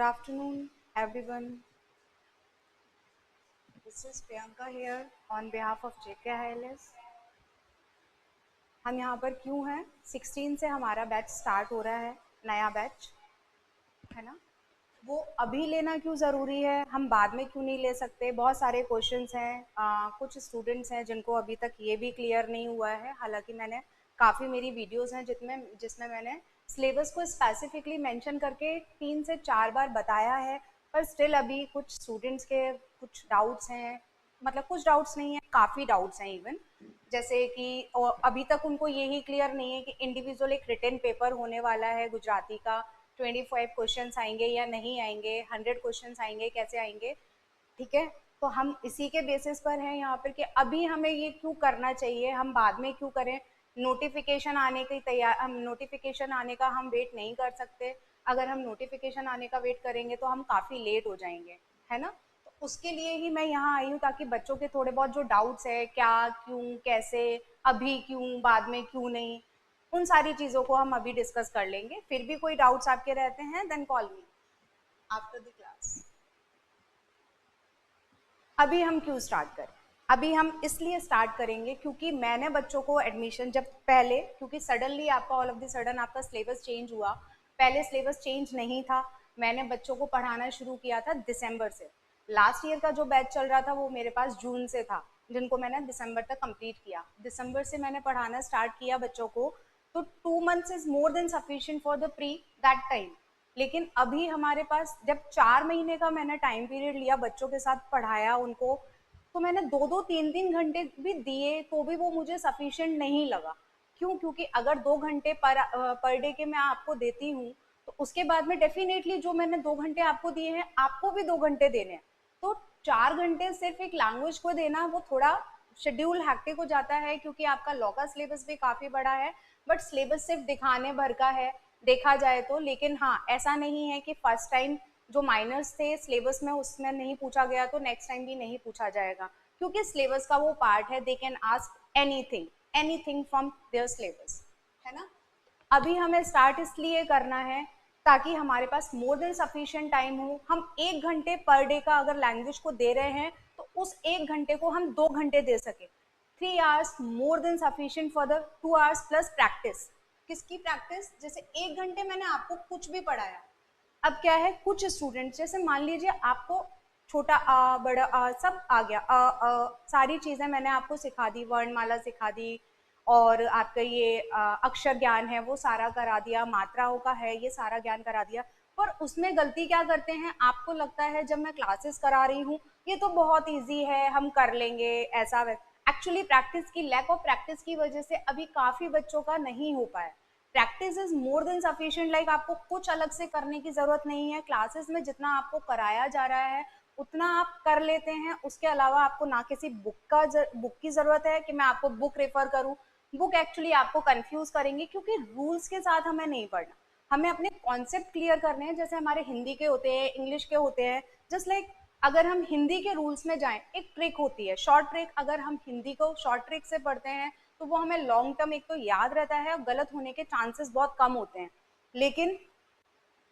afternoon, everyone. This is Priyanka here on behalf of JK ILS. हम यहाँ पर क्यों हैं? 16 से हमारा बैच स्टार्ट हो रहा है, नया बैच है ना। वो अभी लेना क्यों ज़रूरी है, हम बाद में क्यों नहीं ले सकते? बहुत सारे क्वेश्चंस हैं, कुछ स्टूडेंट्स हैं जिनको अभी तक ये भी क्लियर नहीं हुआ है। हालांकि मैंने काफ़ी मेरी वीडियोस हैं जिसमें मैंने सिलेबस को स्पेसिफिकली मेंशन करके 3 से 4 बार बताया है, पर स्टिल अभी कुछ स्टूडेंट्स के कुछ डाउट्स हैं। मतलब कुछ डाउट्स नहीं है, काफ़ी डाउट्स हैं इवन। जैसे कि अभी तक उनको यही क्लियर नहीं है कि इंडिविजुअल एक रिटन पेपर होने वाला है गुजराती का, 25 क्वेश्चंस आएंगे या नहीं आएंगे, 100 क्वेश्चंस आएंगे, कैसे आएंगे। ठीक है, तो हम इसी के बेसिस पर हैं यहाँ पर कि अभी हमें ये क्यों करना चाहिए, हम बाद में क्यों करें। नोटिफिकेशन आने की हम नोटिफिकेशन आने का हम वेट नहीं कर सकते। अगर हम नोटिफिकेशन आने का वेट करेंगे तो हम काफ़ी लेट हो जाएंगे, है ना। तो उसके लिए ही मैं यहाँ आई हूँ, ताकि बच्चों के थोड़े बहुत जो डाउट्स है, क्या क्यों कैसे, अभी क्यों बाद में क्यों नहीं, उन सारी चीज़ों को हम अभी डिस्कस कर लेंगे। फिर भी कोई डाउट्स आपके रहते हैं, then call me after the class. अभी हम क्यों स्टार्ट करें? अभी हम इसलिए स्टार्ट करेंगे क्योंकि मैंने बच्चों को एडमिशन जब पहले, क्योंकि सडनली आपका ऑल ऑफ द सडन आपका सिलेबस चेंज हुआ, पहले सिलेबस चेंज नहीं था। मैंने बच्चों को पढ़ाना शुरू किया था दिसंबर से। लास्ट ईयर का जो बैच चल रहा था वो मेरे पास जून से था, जिनको मैंने दिसंबर तक कंप्लीट किया। दिसंबर से मैंने पढ़ाना स्टार्ट किया बच्चों को, तो 2 months is more than sufficient for the pre that time. लेकिन अभी हमारे पास जब 4 महीने का मैंने टाइम पीरियड लिया, बच्चों के साथ पढ़ाया उनको, तो मैंने 2-2 3-3 घंटे भी दिए तो भी वो मुझे सफिशिएंट नहीं लगा। क्यों? क्योंकि अगर 2 घंटे पर डे के मैं आपको देती हूँ, तो उसके बाद में डेफिनेटली जो मैंने 2 घंटे आपको दिए हैं, आपको भी 2 घंटे देने हैं। तो 4 घंटे सिर्फ एक लैंग्वेज को देना वो थोड़ा शेड्यूल हैक्टिक हो जाता है, क्योंकि आपका लॉ का सिलेबस भी काफ़ी बड़ा है। बट सिलेबस सिर्फ दिखाने भर का है देखा जाए तो। लेकिन हाँ, ऐसा नहीं है कि फर्स्ट टाइम जो माइनर्स थे सिलेबस में उसमें नहीं पूछा गया तो नेक्स्ट टाइम भी नहीं पूछा जाएगा, क्योंकि सिलेबस का वो पार्ट है। They can ask anything anything from there syllabus, है ना। अभी हमें स्टार्ट इसलिए करना है ताकि हमारे पास मोर देन सफिशिएंट टाइम हो। हम 1 घंटे पर डे का अगर लैंग्वेज को दे रहे हैं, तो उस 1 घंटे को हम 2 घंटे दे सके। 3 hours more than sufficient for the 2 hours plus practice. किसकी प्रैक्टिस? जैसे 1 घंटे मैंने आपको कुछ भी पढ़ाया, अब क्या है, कुछ स्टूडेंट जैसे मान लीजिए आपको छोटा बड़ा सब आ गया, सारी चीज़ें मैंने आपको सिखा दी, वर्णमाला सिखा दी, और आपका ये अक्षर ज्ञान है वो सारा करा दिया, मात्राओं का है ये सारा ज्ञान करा दिया। पर उसमें गलती क्या करते हैं, आपको लगता है जब मैं क्लासेस करा रही हूँ ये तो बहुत इजी है, हम कर लेंगे ऐसा। एक्चुअली प्रैक्टिस की, लैक ऑफ प्रैक्टिस की वजह से अभी काफ़ी बच्चों का नहीं हो पाया। Practice is more than sufficient, like आपको कुछ अलग से करने की जरूरत नहीं है। क्लासेस में जितना आपको कराया जा रहा है उतना आप कर लेते हैं, उसके अलावा आपको ना किसी बुक की जरूरत है कि मैं आपको बुक रेफर करूं। बुक एक्चुअली आपको कंफ्यूज करेंगी, क्योंकि रूल्स के साथ हमें नहीं पढ़ना, हमें अपने कॉन्सेप्ट क्लियर करने हैं। जैसे हमारे हिंदी के होते हैं, इंग्लिश के होते हैं, जस्ट लाइक अगर हम हिंदी के रूल्स में जाएं, एक ट्रिक होती है शॉर्ट ट्रिक। अगर हम हिंदी को शॉर्ट ट्रिक से पढ़ते हैं तो वो हमें लॉन्ग टर्म एक तो याद रहता है और गलत होने के चांसेस बहुत कम होते हैं। लेकिन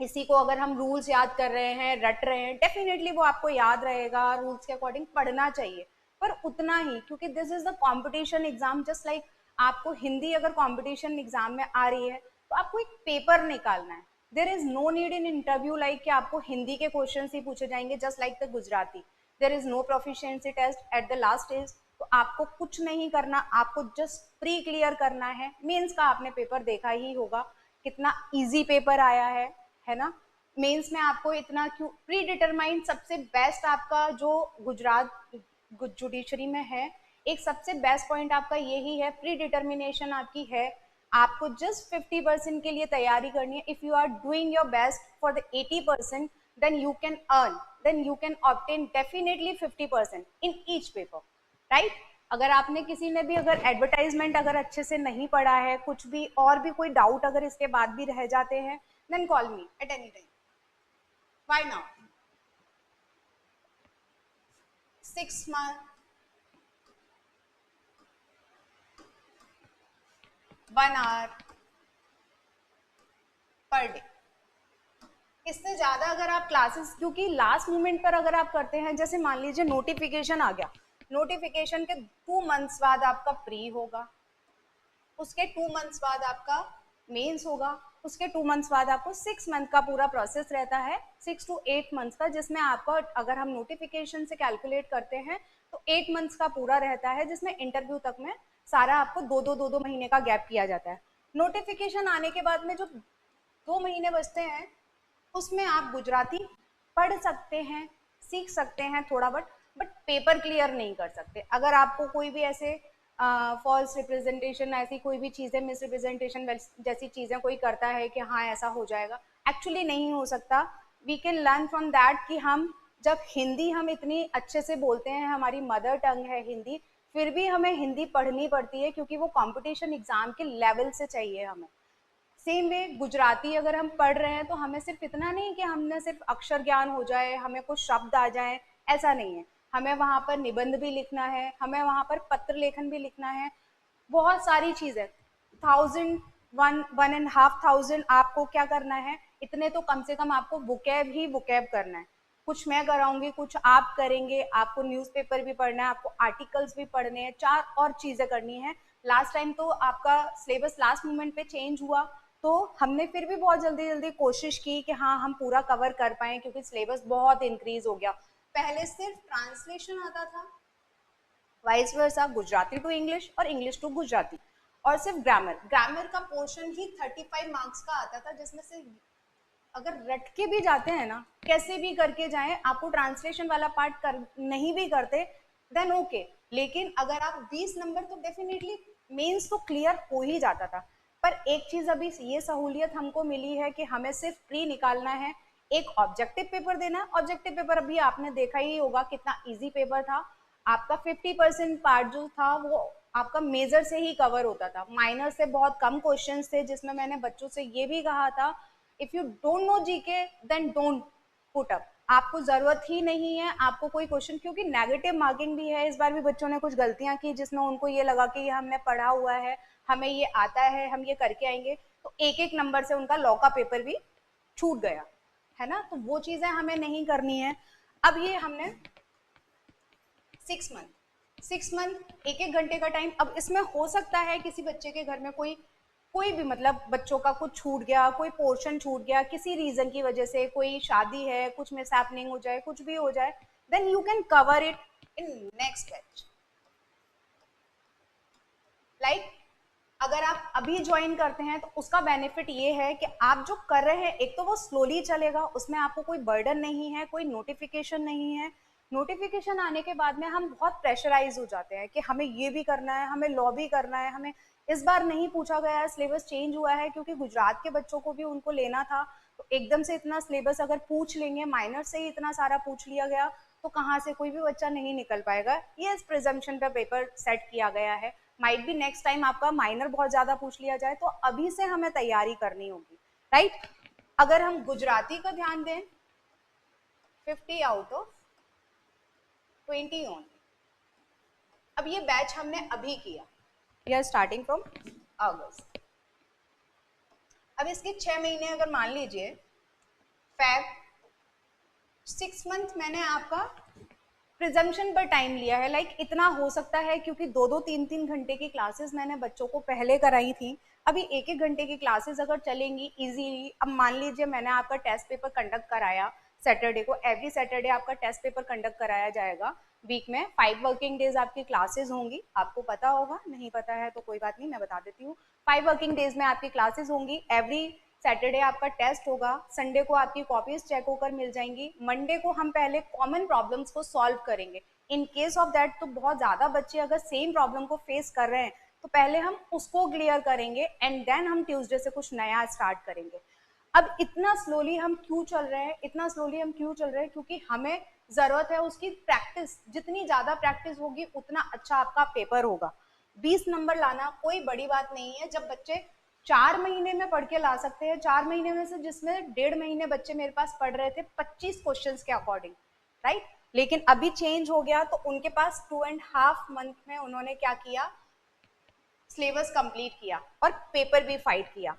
इसी को अगर हम रूल्स याद कर रहे हैं, रट रहे हैं, डेफिनेटली वो आपको याद रहेगा, रूल्स के अकॉर्डिंग पढ़ना चाहिए, पर उतना ही, क्योंकि this is the competition exam. Just like आपको हिंदी अगर कंपटीशन एग्जाम में आ रही है तो आपको एक पेपर निकालना है। There is no need in interview like कि आपको हिंदी के क्वेश्चन ही पूछे जाएंगे, just like the Gujarati. There is no proficiency test at the last stage. तो आपको कुछ नहीं करना, आपको जस्ट प्री क्लियर करना है। मेंस का आपने पेपर देखा ही होगा, कितना इजी पेपर आया है ना। मेंस में आपको इतना क्यों प्री डिटरमाइंड, सबसे बेस्ट आपका जो गुजरात जुडिशरी में है, एक सबसे बेस्ट पॉइंट आपका यही है, प्री डिटर्मिनेशन आपकी है। आपको जस्ट 50% के लिए तैयारी करनी है। If you are doing your best for the 80%, then you can earn, then you can obtain definitely 50% in each paper, right. अगर आपने किसी ने भी अगर एडवर्टाइजमेंट अगर अच्छे से नहीं पढ़ा है, कुछ भी और भी कोई डाउट अगर इसके बाद भी रह जाते हैं, then call me at any time. Why now? 6 months, 1 hour per day. इससे ज्यादा अगर आप क्लासेस, क्योंकि लास्ट मोमेंट पर अगर आप करते हैं, जैसे मान लीजिए नोटिफिकेशन आ गया, नोटिफिकेशन के 2 मंथ्स बाद आपका प्री होगा, उसके 2 मंथ्स बाद आपका मेंस होगा, उसके 2 मंथ्स बाद आपको 6 मंथ का पूरा प्रोसेस रहता है, 6 to 8 मंथ्स का, जिसमें आपका अगर हम नोटिफिकेशन से कैलकुलेट करते हैं तो 8 मंथ्स का पूरा रहता है, जिसमें इंटरव्यू तक में सारा आपको दो महीने का गैप किया जाता है। नोटिफिकेशन आने के बाद में जो 2 महीने बचते हैं उसमें आप गुजराती पढ़ सकते हैं, सीख सकते हैं थोड़ा, बट पेपर क्लियर नहीं कर सकते। अगर आपको कोई भी ऐसे फॉल्स रिप्रेजेंटेशन, ऐसी कोई भी चीज़ें, मिस रिप्रेजेंटेशन जैसी चीज़ें कोई करता है कि हाँ ऐसा हो जाएगा, एक्चुअली नहीं हो सकता। We can learn from that कि हम जब हिंदी हम इतनी अच्छे से बोलते हैं, हमारी मदर टंग है हिंदी, फिर भी हमें हिंदी पढ़नी पड़ती है क्योंकि वो कंपटीशन एग्जाम के लेवल से चाहिए हमें। सेम वे गुजराती अगर हम पढ़ रहे हैं तो हमें सिर्फ इतना नहीं कि हमने सिर्फ अक्षर ज्ञान हो जाए, हमें कुछ शब्द आ जाए, ऐसा नहीं है। हमें वहाँ पर निबंध भी लिखना है, हमें वहाँ पर पत्र लेखन भी लिखना है, बहुत सारी चीज़ें। 1,000 1,500 आपको क्या करना है, इतने तो कम से कम आपको वोकैब ही वोकैब करना है। कुछ मैं कराऊंगी, कुछ आप करेंगे, आपको न्यूज़पेपर भी पढ़ना है, आपको आर्टिकल्स भी पढ़ने हैं, 4 और चीज़ें करनी है। लास्ट टाइम तो आपका सिलेबस लास्ट मोमेंट पे चेंज हुआ, तो हमने फिर भी बहुत जल्दी जल्दी कोशिश की कि हाँ हम पूरा कवर कर पाए, क्योंकि सिलेबस बहुत इंक्रीज हो गया। पहले सिर्फ ट्रांसलेशन आता था, vice versa, Gujarati to English और इंग्लिश टू गुजराती, और सिर्फ ग्रामर, ग्रामर का पोर्शन ही 35 मार्क्स का आता था, जिसमें से अगर रट के भी जाते हैं ना, कैसे भी करके जाएं, आपको ट्रांसलेशन वाला पार्ट कर नहीं भी करते देन ओके, लेकिन अगर आप 20 नंबर तो डेफिनेटली मेंस तो क्लियर हो ही जाता था। पर एक चीज अभी ये सहूलियत हमको मिली है कि हमें सिर्फ प्री निकालना है, एक ऑब्जेक्टिव पेपर देना है। ऑब्जेक्टिव पेपर अभी आपने देखा ही होगा कितना इजी पेपर था। आपका 50% पार्ट जो था वो आपका मेजर से ही कवर होता था, माइनर से बहुत कम क्वेश्चंस थे, जिसमें मैंने बच्चों से ये भी कहा था if you don't know GK then don't put up, आपको जरूरत ही नहीं है आपको कोई क्वेश्चन, क्योंकि नेगेटिव मार्किंग भी है। इस बार भी बच्चों ने कुछ गलतियां की जिसमें उनको ये लगा कि ये हमने पढ़ा हुआ है, हमें ये आता है, हम ये करके आएंगे, तो एक एक नंबर से उनका लॉ का पेपर भी छूट गया है ना। तो वो चीजें हमें नहीं करनी है। अब ये हमने 6 मंथ एक एक घंटे का टाइम, अब इसमें हो सकता है किसी बच्चे के घर में कोई भी मतलब बच्चों का कुछ छूट गया, कोई पोर्शन छूट गया किसी रीजन की वजह से, कोई शादी है, कुछ मिस हैपनिंग हो जाए, कुछ भी हो जाए, then you can cover it in next batch. Like अगर आप अभी ज्वाइन करते हैं तो उसका बेनिफिट ये है कि आप जो कर रहे हैं, एक तो वो स्लोली चलेगा, उसमें आपको कोई बर्डन नहीं है, कोई नोटिफिकेशन नहीं है। नोटिफिकेशन आने के बाद में हम बहुत प्रेशराइज हो जाते हैं कि हमें ये भी करना है, हमें लॉ भी करना है, हमें इस बार नहीं पूछा गया है, सिलेबस चेंज हुआ है, क्योंकि गुजरात के बच्चों को भी उनको लेना था, तो एकदम से इतना सिलेबस अगर पूछ लेंगे, माइनर से ही इतना सारा पूछ लिया गया, तो कहाँ से कोई भी बच्चा नहीं निकल पाएगा। ये इस प्रिजम्पशन पे पेपर सेट किया गया है। माइट भी नेक्स्ट टाइम आपका माइनर बहुत ज्यादा पूछ लिया जाए, तो अभी से हमें तैयारी करनी होगी, राइट। अगर हम गुजराती का ध्यान दें, 50 आउट ऑफ 20 ओनली। अब ये बैच हमने अभी किया, we are starting from August. अब इसके 6 महीने अगर मान लीजिए, फैब 6 मंथ मैंने आपका प्रिजम्पशन पर टाइम लिया है। लाइक इतना हो सकता है क्योंकि 2-2 3-3 घंटे की क्लासेस मैंने बच्चों को पहले कराई थी, अभी 1-1 घंटे की क्लासेस अगर चलेंगी इजीली। अब मान लीजिए मैंने आपका टेस्ट पेपर कंडक्ट कराया सैटरडे को, एवरी सैटरडे आपका टेस्ट पेपर कंडक्ट कराया जाएगा वीक में, 5 वर्किंग डेज आपकी क्लासेस होंगी। आपको पता होगा, नहीं पता है तो कोई बात नहीं, मैं बता देती हूँ। 5 वर्किंग डेज में आपकी क्लासेस होंगी, एवरी सैटरडे आपका टेस्ट होगा, संडे को आपकी कॉपीज चेक होकर मिल जाएंगी, मंडे को हम पहले कॉमन प्रॉब्लम्स को सॉल्व करेंगे। इन केस ऑफ दैट तो बहुत ज्यादा बच्चे अगर सेम प्रॉब्लम को फेस कर रहे हैं तो पहले हम उसको क्लियर करेंगे एंड देन हम ट्यूसडे से कुछ नया स्टार्ट करेंगे। अब इतना स्लोली हम क्यों चल रहे हैं, इतना स्लोली हम क्यों चल रहे हैं, क्योंकि हमें जरूरत है उसकी प्रैक्टिस। जितनी ज्यादा प्रैक्टिस होगी उतना अच्छा आपका पेपर होगा। 20 नंबर लाना कोई बड़ी बात नहीं है, जब बच्चे 4 महीने में पढ़ के ला सकते हैं। 4 महीने में से जिसमें 1.5 महीने बच्चे मेरे पास पढ़ रहे थे 25 क्वेश्चंस के अकॉर्डिंग, राइट। लेकिन अभी चेंज हो गया, तो उनके पास 2.5 मंथ में उन्होंने क्या किया, सिलेबस कंप्लीट किया और पेपर भी फाइट किया।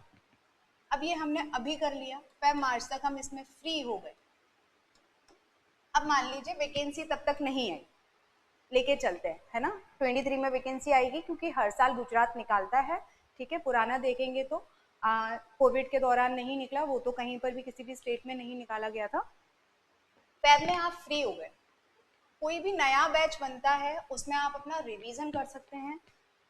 अब ये हमने अभी कर लिया, Feb मार्च तक हम इसमें फ्री हो गए। अब मान लीजिए वैकेंसी तब तक नहीं आई, लेके चलते हैं, है ना। 23 में वैकेंसी आएगी क्योंकि हर साल गुजरात निकालता है, ठीक है। पुराना देखेंगे तो कोविड के दौरान नहीं निकला, वो तो कहीं पर भी किसी भी स्टेट में नहीं निकाला गया था। फेब में आप फ्री हो गए, कोई भी नया बैच बनता है उसमें आप अपना रिवीजन कर सकते हैं।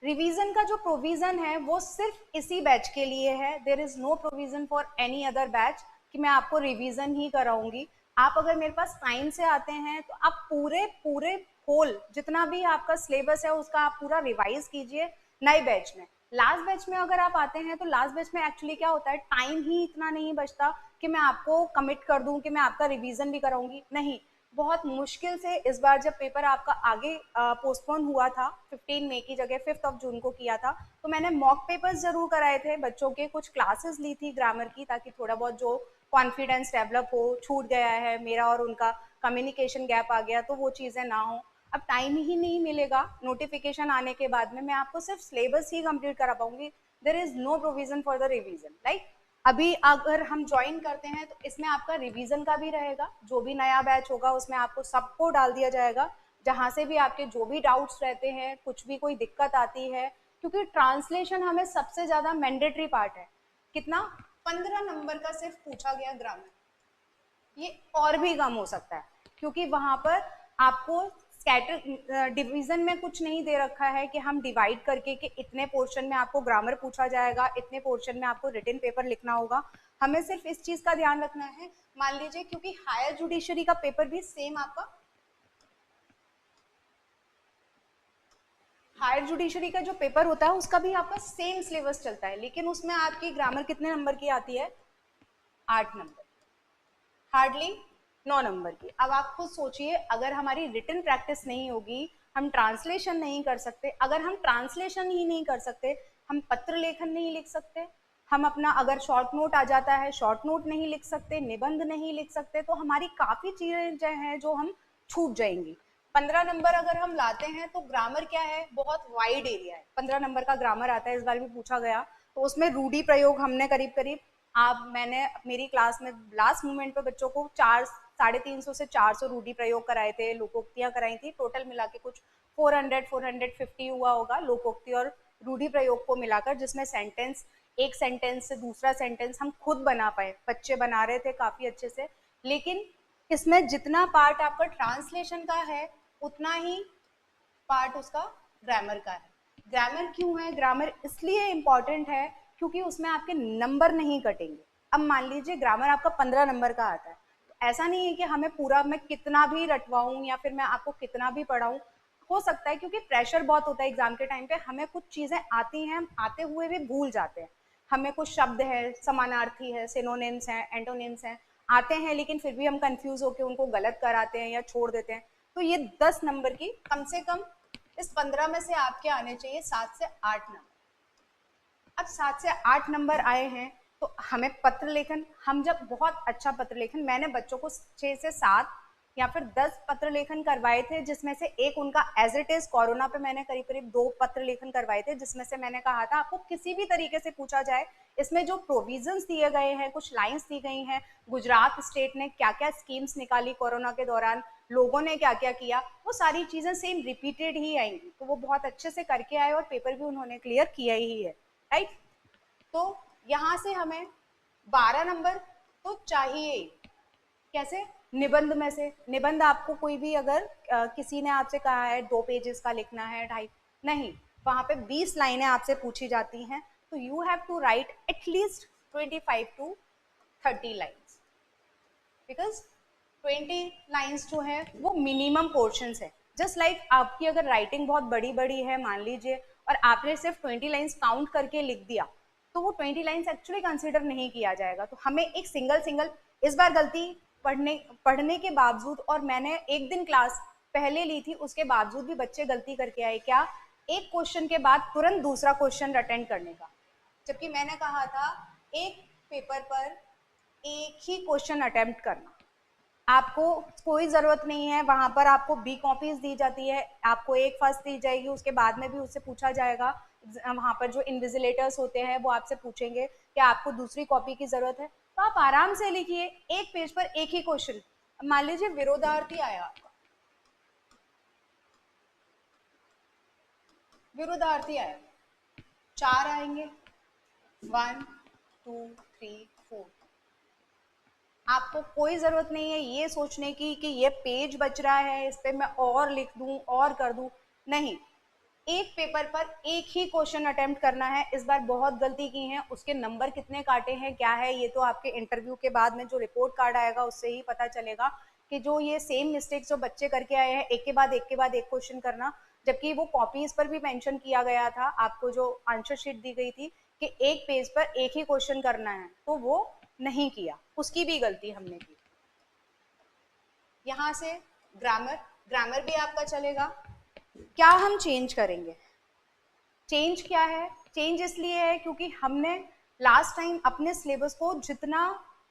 रिवीजन का जो प्रोविजन है वो सिर्फ इसी बैच के लिए है, there is no provision for any other batch कि मैं आपको रिवीजन ही कराऊंगी। आप अगर मेरे पास टाइम से आते हैं तो आप पूरे पूरे होल जितना भी आपका सिलेबस है उसका आप पूरा रिवाइज कीजिए नए बैच में। लास्ट बैच में अगर आप आते हैं तो लास्ट बैच में एक्चुअली क्या होता है, टाइम ही इतना नहीं बचता कि मैं आपको कमिट कर दूं कि मैं आपका रिवीजन भी कराऊंगी, नहीं। बहुत मुश्किल से इस बार जब पेपर आपका आगे पोस्टपोन हुआ था, 15 मई की जगह 5 जून को किया था, तो मैंने मॉक पेपर्स जरूर कराए थे बच्चों के, कुछ क्लासेस ली थी ग्रामर की, ताकि थोड़ा बहुत जो कॉन्फिडेंस डेवलप हो, छूट गया है मेरा और उनका कम्युनिकेशन गैप आ गया तो वो चीज़ें ना हो। अब टाइम ही नहीं मिलेगा नोटिफिकेशन आने के बाद में, मैं आपको सिर्फ सिलेबस ही कंप्लीट करा पाऊंगी, there is no provision for the revision. Like अभी अगर हम ज्वाइन करते हैं तो इसमें आपका रिवीजन का भी रहेगा, जो भी नया बैच होगा उसमें आपको सबको डाल दिया जाएगा, जहां से भी आपके जो भी डाउट्स रहते हैं, कुछ भी कोई दिक्कत आती है, क्योंकि ट्रांसलेशन हमें सबसे ज्यादा मैंडेटरी पार्ट है। कितना, 15 नंबर का सिर्फ पूछा गया ग्रामर, ये और भी कम हो सकता है क्योंकि वहां पर आपको स्कैटर डिवीजन में कुछ नहीं दे रखा है कि हम डिवाइड करके कि इतने पोर्शन में आपको ग्रामर पूछा जाएगा, इतने पोर्शन में आपको रिटन पेपर लिखना होगा। हमें सिर्फ इस चीज का ध्यान रखना है, मान लीजिए क्योंकि हायर जुडिशरी का पेपर भी सेम आपका, हायर जुडिशरी का जो पेपर होता है उसका भी आपका सेम सिलेबस चलता है, लेकिन उसमें आपकी ग्रामर कितने नंबर की आती है, 8 नंबर, हार्डली 9 नंबर की। अब आप खुद सोचिए, अगर हमारी रिटन प्रैक्टिस नहीं होगी, हम ट्रांसलेशन नहीं कर सकते, अगर हम ट्रांसलेशन ही नहीं कर सकते, हम पत्र लेखन नहीं लिख सकते, हम अपना अगर शॉर्ट नोट आ जाता है शॉर्ट नोट नहीं लिख सकते, निबंध नहीं लिख सकते, तो हमारी काफ़ी चीज़ें जो हैं जो हम छूट जाएंगी। 15 नंबर अगर हम लाते हैं तो ग्रामर क्या है, बहुत वाइड एरिया है, 15 नंबर का ग्रामर आता है, इस बार भी पूछा गया, तो उसमें रूढ़ी प्रयोग हमने करीब करीब, आप मैंने मेरी क्लास में लास्ट मोमेंट पे बच्चों को 350 से 400 रूढ़ी प्रयोग कराए थे, लोकोक्तियां कराई थी, टोटल मिला के कुछ 450 हुआ होगा लोकोक्ति और रूढ़ी प्रयोग को मिलाकर, जिसमें सेंटेंस, एक सेंटेंस से दूसरा सेंटेंस हम खुद बना पाए, बच्चे बना रहे थे काफी अच्छे से। लेकिन इसमें जितना पार्ट आपका ट्रांसलेशन का है उतना ही पार्ट उसका ग्रामर का है। ग्रामर क्यों है, ग्रामर इसलिए इंपॉर्टेंट है क्योंकि उसमें आपके नंबर नहीं कटेंगे। अब मान लीजिए ग्रामर आपका 15 नंबर का आता है, तो ऐसा नहीं है कि हमें पूरा मैं कितना भी रटवाऊं या फिर मैं आपको कितना भी पढ़ाऊं, हो सकता है क्योंकि प्रेशर बहुत होता है एग्जाम के टाइम पे, हमें कुछ चीजें आती हैं, हम आते हुए भी भूल जाते हैं, हमें कुछ शब्द है, समानार्थी है, सिनोनिम्स हैं, एंटोनिम्स हैं, आते हैं लेकिन फिर भी हम कंफ्यूज होकर उनको गलत कराते हैं या छोड़ देते हैं। तो ये 10 नंबर की कम से कम इस 15 में से आपके आने चाहिए 7 से 8 नंबर। अब 7 से 8 नंबर आए हैं तो हमें पत्र लेखन, हम जब बहुत अच्छा पत्र लेखन, मैंने बच्चों को 6 से 7 या फिर 10 पत्र लेखन करवाए थे, जिसमें से एक उनका एज इट इज कोरोना पे मैंने करीब करीब 2 पत्र लेखन करवाए थे, जिसमें से मैंने कहा था आपको किसी भी तरीके से पूछा जाए, इसमें जो प्रोविजंस दिए गए हैं, कुछ लाइंस दी गई हैं, गुजरात स्टेट ने क्या क्या स्कीम्स निकाली कोरोना के दौरान, लोगों ने क्या क्या किया, वो सारी चीजें सेम रिपीटेड ही आएंगी, तो वो बहुत अच्छे से करके आए और पेपर भी उन्होंने क्लियर किया ही है, राइट। तो यहाँ से हमें 12 नंबर तो चाहिए। कैसे, निबंध में से, निबंध आपको कोई भी अगर किसी ने आपसे कहा है 2 पेजेस का लिखना है, 2.5, नहीं, वहां पे 20 लाइनें आपसे पूछी जाती हैं, तो you have to write at least 25 to 30 lines, because 20 lines जो है वो मिनिमम पोर्शंस है। जस्ट लाइक आपकी अगर राइटिंग बहुत बड़ी बड़ी है मान लीजिए, और आपने सिर्फ 20 लाइन्स काउंट करके लिख दिया, तो वो 20 लाइन्स एक्चुअली कंसिडर नहीं किया जाएगा, तो हमें एक सिंगल सिंगल, इस बार गलती पढ़ने के बावजूद, और मैंने एक दिन क्लास पहले ली थी उसके बावजूद भी बच्चे गलती करके आए, क्या, एक क्वेश्चन के बाद तुरंत दूसरा क्वेश्चन अटेंड करने का, जबकि मैंने कहा था एक पेपर पर एक ही क्वेश्चन अटेम्प्ट करना, आपको कोई जरूरत नहीं है, वहां पर आपको बी कॉपीज दी जाती है, आपको एक फर्स्ट दी जाएगी, उसके बाद में भी उससे पूछा जाएगा, वहाँ पर जो इन्विजिलेटर्स होते हैं वो आपसे पूछेंगे कि आपको दूसरी कॉपी की जरूरत है, तो आप आराम से लिखिए, एक पेज पर एक ही क्वेश्चन। मान लीजिए विरोधार्थी आया आपका, विरोधार्थी आया, 4 आएंगे, 1 2 3 4। आपको कोई जरूरत नहीं है ये सोचने की कि ये पेज बच रहा है इस पे मैं और लिख दूं और कर दूं, नहीं। एक पेपर पर एक ही क्वेश्चन अटेम्प्ट करना है। इस बार बहुत गलती की है, उसके नंबर कितने काटे हैं क्या है ये तो आपके इंटरव्यू के बाद में जो रिपोर्ट कार्ड आएगा उससे ही पता चलेगा कि जो ये सेम मिस्टेक्स जो बच्चे करके आए हैं, एक के बाद एक के बाद एक क्वेश्चन करना, जबकि वो कॉपीज पर भी मेंशन किया गया था, आपको जो आंसर शीट दी गई थी कि एक पेज पर एक ही क्वेश्चन करना है, तो वो नहीं किया, उसकी भी गलती हमने की। यहाँ से ग्रामर, ग्रामर भी आपका चलेगा। क्या हम चेंज करेंगे? चेंज क्या है? चेंज इसलिए है क्योंकि हमने लास्ट टाइम अपने सिलेबस को जितना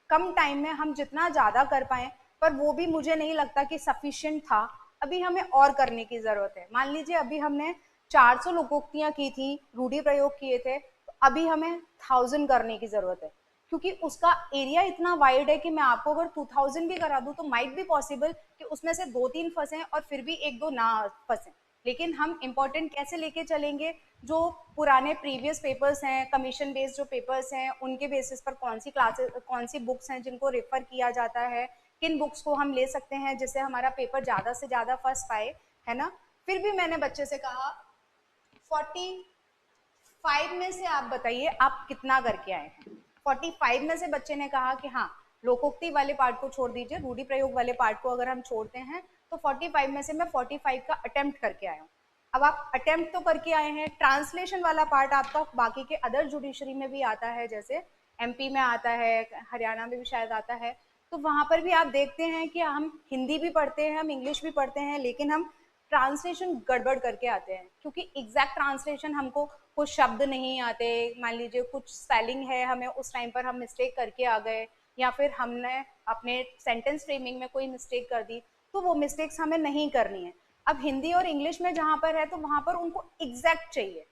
कम टाइम में हम जितना ज़्यादा कर पाए, पर वो भी मुझे नहीं लगता कि सफिशिएंट था। अभी हमें और करने की ज़रूरत है। मान लीजिए अभी हमने 400 लोकोक्तियाँ की थी, रूढ़ि प्रयोग किए थे, तो अभी हमें 1000 करने की ज़रूरत है, क्योंकि उसका एरिया इतना वाइड है कि मैं आपको अगर 2000 भी करा दूँ तो माइट भी पॉसिबल कि उसमें से 2-3 फंसे और फिर भी 1-2 ना फंसे। लेकिन हम इम्पोर्टेंट कैसे लेके चलेंगे? जो पुराने प्रीवियस पेपर्स हैं, कमीशन बेस्ड जो पेपर्स हैं, उनके बेसिस पर कौन सी क्लासेस, कौन सी बुक्स हैं जिनको रेफर किया जाता है, किन बुक्स को हम ले सकते हैं जिससे हमारा पेपर ज़्यादा से ज़्यादा फंस पाए, है ना। फिर भी मैंने बच्चे से कहा 45 में से आप बताइए आप कितना करके आए हैं। 45 में से बच्चे ने कहा कि हाँ, लोकोक्ति वाले पार्ट को छोड़ दीजिए, रूढ़ि प्रयोग वाले पार्ट को अगर हम छोड़ते हैं तो 45 में से मैं 45 का अटेम्प्ट करके आया हूँ। अब आप अटेम्प्ट तो करके आए हैं, ट्रांसलेशन वाला पार्ट आपका बाकी के अदर जुडिशरी में भी आता है, जैसे एमपी में आता है, हरियाणा में भी शायद आता है, तो वहां पर भी आप देखते हैं कि हम हिंदी भी पढ़ते हैं, हम इंग्लिश भी पढ़ते हैं, लेकिन हम ट्रांसलेशन गड़बड़ करके आते हैं, क्योंकि एग्जैक्ट ट्रांसलेशन हमको कुछ शब्द नहीं आते, मान लीजिए कुछ स्पेलिंग है, हमें उस टाइम पर हम मिस्टेक करके आ गए, या फिर हमने अपने सेंटेंस फ्रेमिंग में कोई मिस्टेक कर दी, तो वो मिस्टेक्स हमें नहीं करनी है। अब हिंदी और इंग्लिश में जहां पर है तो वहां पर उनको एग्जैक्ट चाहिए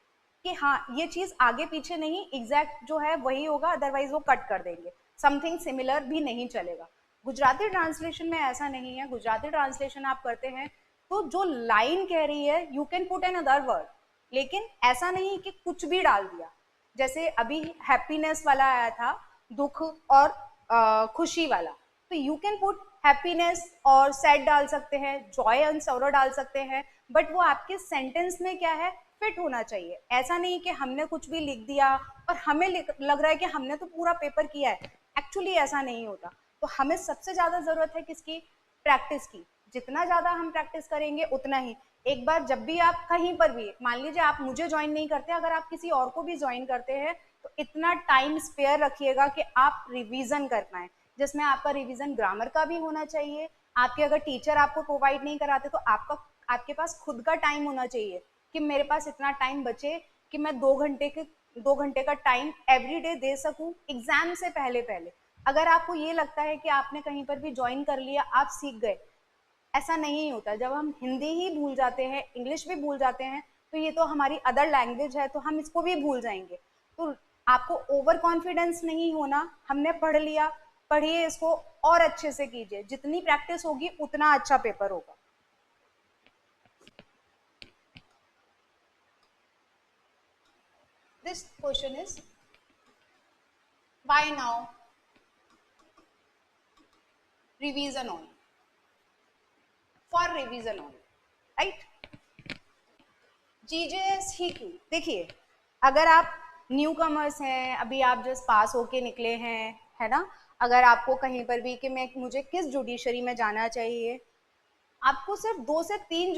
कि हाँ ये चीज आगे पीछे नहीं, एग्जैक्ट जो है वही होगा, अदरवाइज वो कट कर देंगे, समथिंग सिमिलर भी नहीं चलेगा। गुजराती ट्रांसलेशन में ऐसा नहीं है। गुजराती ट्रांसलेशन आप करते हैं तो जो लाइन कह रही है you can put an other word, लेकिन ऐसा नहीं कि कुछ भी डाल दिया। जैसे अभी हैप्पीनेस वाला आया था, दुख और खुशी वाला, तो यू कैन पुट हैप्पीनेस और सैड डाल सकते हैं, जॉय एंड सौरो डाल सकते हैं, बट वो आपके सेंटेंस में क्या है, फिट होना चाहिए। ऐसा नहीं कि हमने कुछ भी लिख दिया और हमें लग रहा है कि हमने तो पूरा पेपर किया है, एक्चुअली ऐसा नहीं होता। तो हमें सबसे ज्यादा जरूरत है किसकी? प्रैक्टिस की। जितना ज्यादा हम प्रैक्टिस करेंगे उतना ही, एक बार जब भी आप कहीं पर भी, मान लीजिए आप मुझे ज्वाइन नहीं करते, अगर आप किसी और को भी ज्वाइन करते हैं तो इतना टाइम स्पेयर रखिएगा कि आप रिवीजन कर पाए, जिसमें आपका रिवीजन ग्रामर का भी होना चाहिए। आपके अगर टीचर आपको प्रोवाइड नहीं कराते तो आपके पास खुद का टाइम होना चाहिए कि मेरे पास इतना टाइम बचे कि मैं 2 घंटे का टाइम एवरीडे दे सकूं एग्जाम से पहले पहले। अगर आपको ये लगता है कि आपने कहीं पर भी ज्वाइन कर लिया आप सीख गए, ऐसा नहीं होता। जब हम हिंदी ही भूल जाते हैं, इंग्लिश भी भूल जाते हैं, तो ये तो हमारी अदर लैंग्वेज है, तो हम इसको भी भूल जाएंगे। तो आपको ओवर कॉन्फिडेंस नहीं होना, हमने पढ़ लिया, पढ़िए इसको और अच्छे से कीजिए, जितनी प्रैक्टिस होगी उतना अच्छा पेपर होगा। This question is by now revision on, for revision on, right. GJS ही क्यों? देखिए, अगर आप न्यू कमर्स हैं, अभी आप जस्ट पास होके निकले हैं, है ना, अगर आपको कहीं पर भी कि मैं मुझे किस जुडिशरी में जाना चाहिए, आपको सिर्फ 2 से 3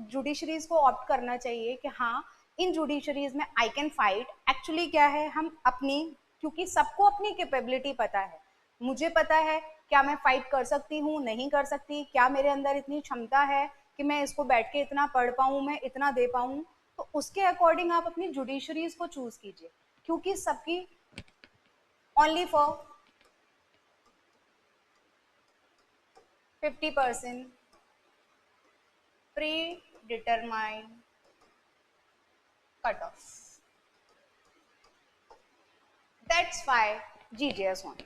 जुडिशरीज को ऑप्ट करना चाहिए कि हाँ इन जुडिशरीज में आई कैन फाइट। एक्चुअली क्या है, हम अपनी, क्योंकि सबको अपनी कैपेबिलिटी पता है, मुझे पता है क्या मैं फाइट कर सकती हूँ, नहीं कर सकती, क्या मेरे अंदर इतनी क्षमता है कि मैं इसको बैठ के इतना पढ़ पाऊँ, मैं इतना दे पाऊँ, तो उसके अकॉर्डिंग आप अपनी जुडिशरीज को चूज कीजिए, क्योंकि सबकी only for 50% pre determined cut off, that's why GJS on.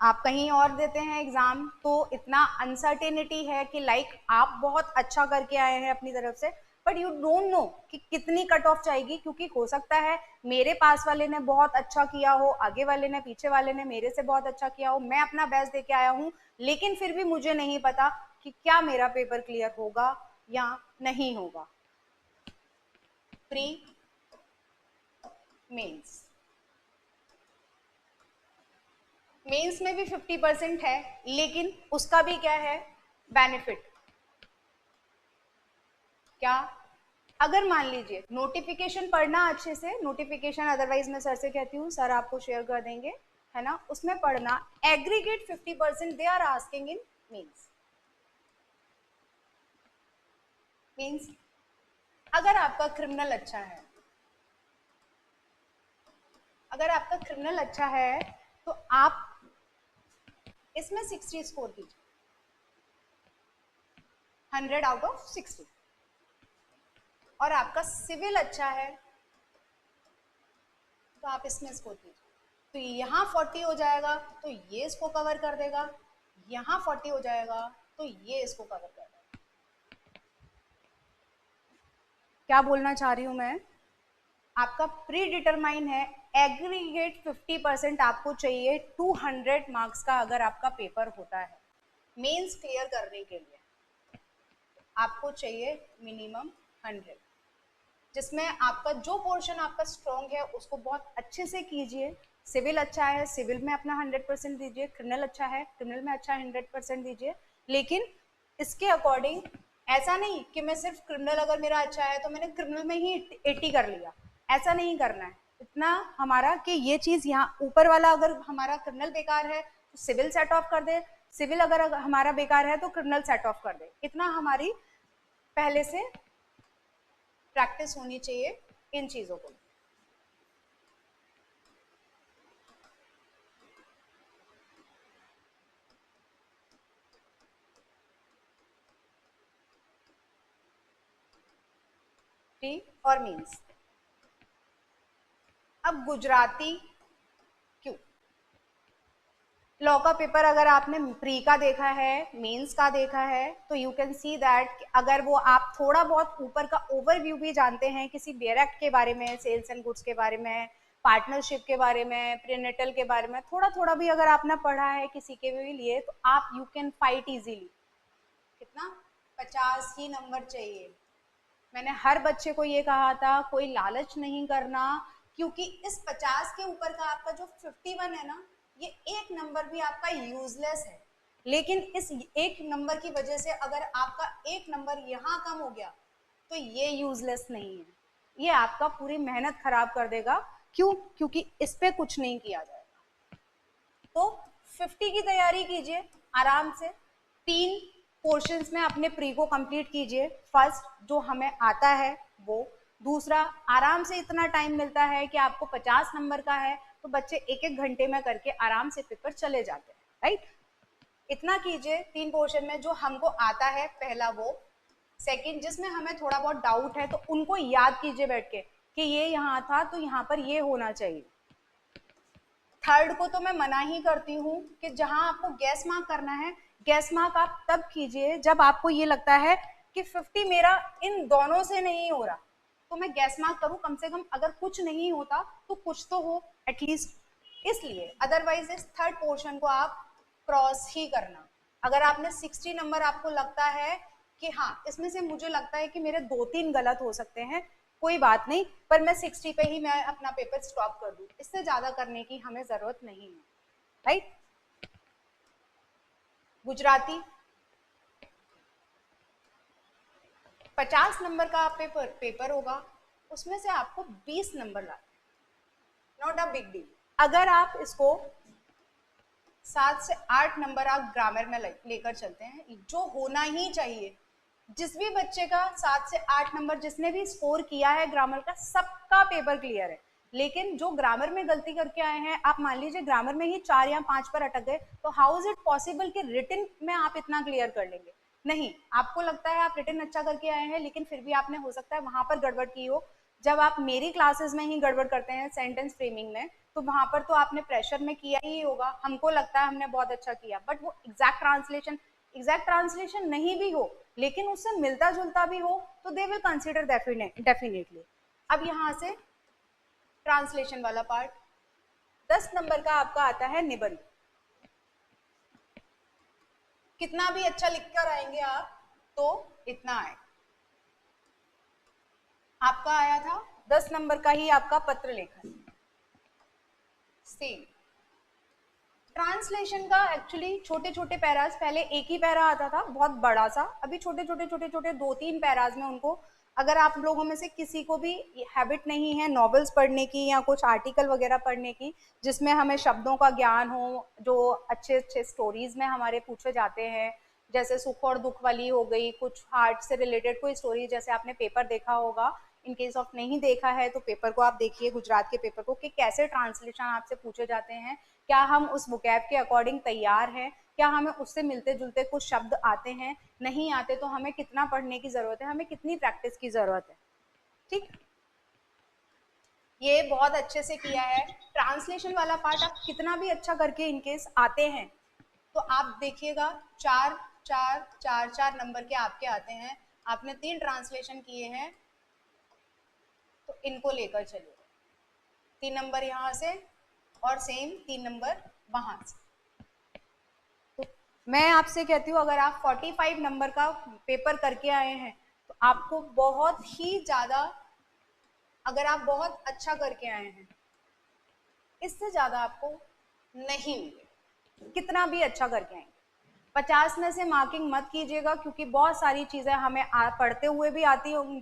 आप कहीं और देते हैं एग्जाम तो इतना अनसर्टेनिटी है कि लाइक आप बहुत अच्छा करके आए हैं अपनी तरफ से, बट यू डोंट नो कि कितनी कट ऑफ जाएगी, क्योंकि हो सकता है मेरे पास वाले ने बहुत अच्छा किया हो, आगे वाले ने, पीछे वाले ने मेरे से बहुत अच्छा किया हो, मैं अपना बेस्ट दे के आया हूं, लेकिन फिर भी मुझे नहीं पता कि क्या मेरा पेपर क्लियर होगा या नहीं होगा। प्री मेंस, मेंस में भी 50% है, लेकिन उसका भी क्या है बेनिफिट, क्या, अगर मान लीजिए नोटिफिकेशन पढ़ना अच्छे से, नोटिफिकेशन अदरवाइज मैं सर से कहती हूँ, सर आपको शेयर कर देंगे, है ना, उसमें पढ़ना, aggregate 50% they are asking in mains. Means अगर आपका क्रिमिनल अच्छा है, अगर आपका क्रिमिनल अच्छा है तो आप इसमें 60 स्कोर कीजिए, 100 आउट ऑफ 60, और आपका सिविल अच्छा है तो आप इसमें स्कोर कीजिए, तो यहाँ 40 हो जाएगा तो ये इसको कवर कर देगा, यहाँ 40 हो जाएगा तो ये इसको कवर कर देगा। क्या बोलना चाह रही हूं मैं, आपका प्री डिटरमाइन है, एग्रीगेट 50% आपको चाहिए 200 मार्क्स का अगर आपका पेपर होता है, मेंस क्लियर करने के लिए आपको चाहिए मिनिमम 100, जिसमें आपका जो पोर्शन आपका स्ट्रॉन्ग है उसको बहुत अच्छे से कीजिए। सिविल अच्छा है, सिविल में अपना 100% दीजिए, क्रिमिनल अच्छा है, क्रिमिनल में अच्छा 100% दीजिए, लेकिन इसके अकॉर्डिंग ऐसा नहीं कि मैं सिर्फ क्रिमिनल अगर मेरा अच्छा है तो मैंने क्रिमिनल में ही 80 कर लिया, ऐसा नहीं करना है इतना हमारा कि ये चीज यहाँ ऊपर वाला अगर हमारा क्रिमिनल बेकार है तो सिविल सेट ऑफ कर दे, सिविल अगर हमारा बेकार है तो क्रिमिनल सेट ऑफ कर दे, इतना हमारी पहले से प्रैक्टिस होनी चाहिए इन चीजों को। और मीन्स, अब गुजराती क्यों, लॉ का पेपर अगर आपने प्री का देखा है, मेंस का देखा है, तो यू कैन सी दैट अगर वो आप थोड़ा बहुत ऊपर का ओवरव्यू भी जानते हैं किसी बेयर एक्ट के बारे में, सेल्स एंड गुड्स के बारे में, पार्टनरशिप के बारे में, प्रीनेटल के बारे में, थोड़ा थोड़ा भी अगर आपने पढ़ा है किसी के भी लिए, तो आप यू कैन फाइट इजीली। कितना, 50 ही नंबर चाहिए। मैंने हर बच्चे को ये कहा था कोई लालच नहीं करना, क्योंकि इस 50 के ऊपर का आपका जो 51 है ना, ये एक नंबर भी आपका यूजलेस है, लेकिन इस एक नंबर की वजह से अगर आपका एक नंबर यहाँ कम हो गया तो ये यूजलेस नहीं है, ये आपका पूरी मेहनत खराब कर देगा। क्यों, क्योंकि इस पे कुछ नहीं किया जाएगा। तो 50 की तैयारी कीजिए आराम से, 3 पोर्शंस में अपने प्री को कंप्लीट कीजिए, फर्स्ट जो हमें आता है वो, दूसरा आराम से इतना टाइम मिलता है कि आपको 50 नंबर का है तो बच्चे एक एक घंटे में करके आराम से पेपर चले जाते हैं, राइट। इतना कीजिए 3 पोर्शन में, जो हमको आता है पहला वो, सेकंड जिसमें हमें थोड़ा बहुत डाउट है तो उनको याद कीजिए बैठ के कि ये यहाँ था तो यहाँ पर ये होना चाहिए। थर्ड को तो मैं मना ही करती हूँ कि जहां आपको गैस मार्क करना है, गैस मार्क आप तब कीजिए जब आपको ये लगता है कि 50 मेरा इन दोनों से नहीं हो रहा, तो मैं गैस मार्क करूँ, कम से कम अगर कुछ नहीं होता तो कुछ तो हो एटलीस्ट, इसलिए। अदरवाइज इस थर्ड पोर्शन को आप क्रॉस ही करना। अगर आपने 60 नंबर आपको लगता है कि हाँ इसमें से मुझे लगता है कि मेरे 2-3 गलत हो सकते हैं, कोई बात नहीं, पर मैं 60 पे ही मैं अपना पेपर स्टॉप कर दूं, इससे ज्यादा करने की हमें जरूरत नहीं है, राइट। गुजराती 50 नंबर का पेपर होगा, उसमें से आपको 20 नंबर लाने, नॉट अ बिग डील। अगर आप इसको 7 से 8 नंबर आप ग्रामर में लेकर चलते हैं, जो होना ही चाहिए, जिस भी बच्चे का 7 से 8 नंबर जिसने भी स्कोर किया है ग्रामर का, सबका पेपर क्लियर है, लेकिन जो ग्रामर में गलती करके आए हैं, आप मान लीजिए ग्रामर में ही 4 या 5 पर अटक गए, तो हाउ इज इट पॉसिबल कि रिटन में आप इतना क्लियर कर लेंगे। नहीं, आपको लगता है आप रिटन अच्छा करके आए हैं, लेकिन फिर भी आपने हो सकता है वहां पर गड़बड़ की हो, जब आप मेरी क्लासेस में ही गड़बड़ करते हैं सेंटेंस फ्रेमिंग में, तो वहां पर तो आपने प्रेशर में किया ही होगा, हमको लगता है हमने बहुत अच्छा किया, बट वो एग्जैक्ट ट्रांसलेशन नहीं भी हो, लेकिन उससे मिलता जुलता भी हो, तो दे विल कंसिडर डेफिनेटली। अब यहाँ से ट्रांसलेशन वाला पार्ट, 10 नंबर का आपका आता है निबंध। कितना भी अच्छा लिखकर आएंगे आप तो इतना आए। आपका आया था 10 नंबर का ही आपका पत्र लेखन। सेम ट्रांसलेशन का एक्चुअली छोटे छोटे पैराज, पहले एक ही पैरा आता था बहुत बड़ा सा, अभी छोटे छोटे 2-3 पैराज में उनको, अगर आप लोगों में से किसी को भी हैबिट नहीं है नॉवेल्स पढ़ने की या कुछ आर्टिकल वगैरह पढ़ने की जिसमें हमें शब्दों का ज्ञान हो, जो अच्छे अच्छे स्टोरीज में हमारे पूछे जाते हैं, जैसे सुख और दुख वाली हो गई, कुछ हार्ट से रिलेटेड कोई स्टोरी, जैसे आपने पेपर देखा होगा, इन केस ऑफ नहीं देखा है तो पेपर को आप देखिए, गुजरात के पेपर को, कि कैसे ट्रांसलेशन आपसे पूछे जाते हैं, क्या हम उस वोकैब के अकॉर्डिंग तैयार हैं, क्या हमें उससे मिलते जुलते कुछ शब्द आते हैं, नहीं आते तो हमें कितना पढ़ने की जरूरत है, हमें कितनी प्रैक्टिस की जरूरत है। ठीक, ये बहुत अच्छे से किया है। ट्रांसलेशन वाला पार्ट आप कितना भी अच्छा करके इनकेस आते हैं तो आप देखिएगा 4 नंबर के आपके आते हैं, आपने 3 ट्रांसलेशन किए हैं तो इनको लेकर चलिए, 3 नंबर यहाँ से और सेम 3 नंबर वहां से। तो मैं आपसे कहती हूँ अगर आप 45 नंबर का पेपर करके आए हैं तो आपको बहुत ही ज्यादा, अगर आप बहुत अच्छा करके आए हैं इससे ज्यादा आपको नहीं मिलेगा, कितना भी अच्छा करके आएंगे। 50 में से मार्किंग मत कीजिएगा, क्योंकि बहुत सारी चीजें हमें पढ़ते हुए भी आती होंगी,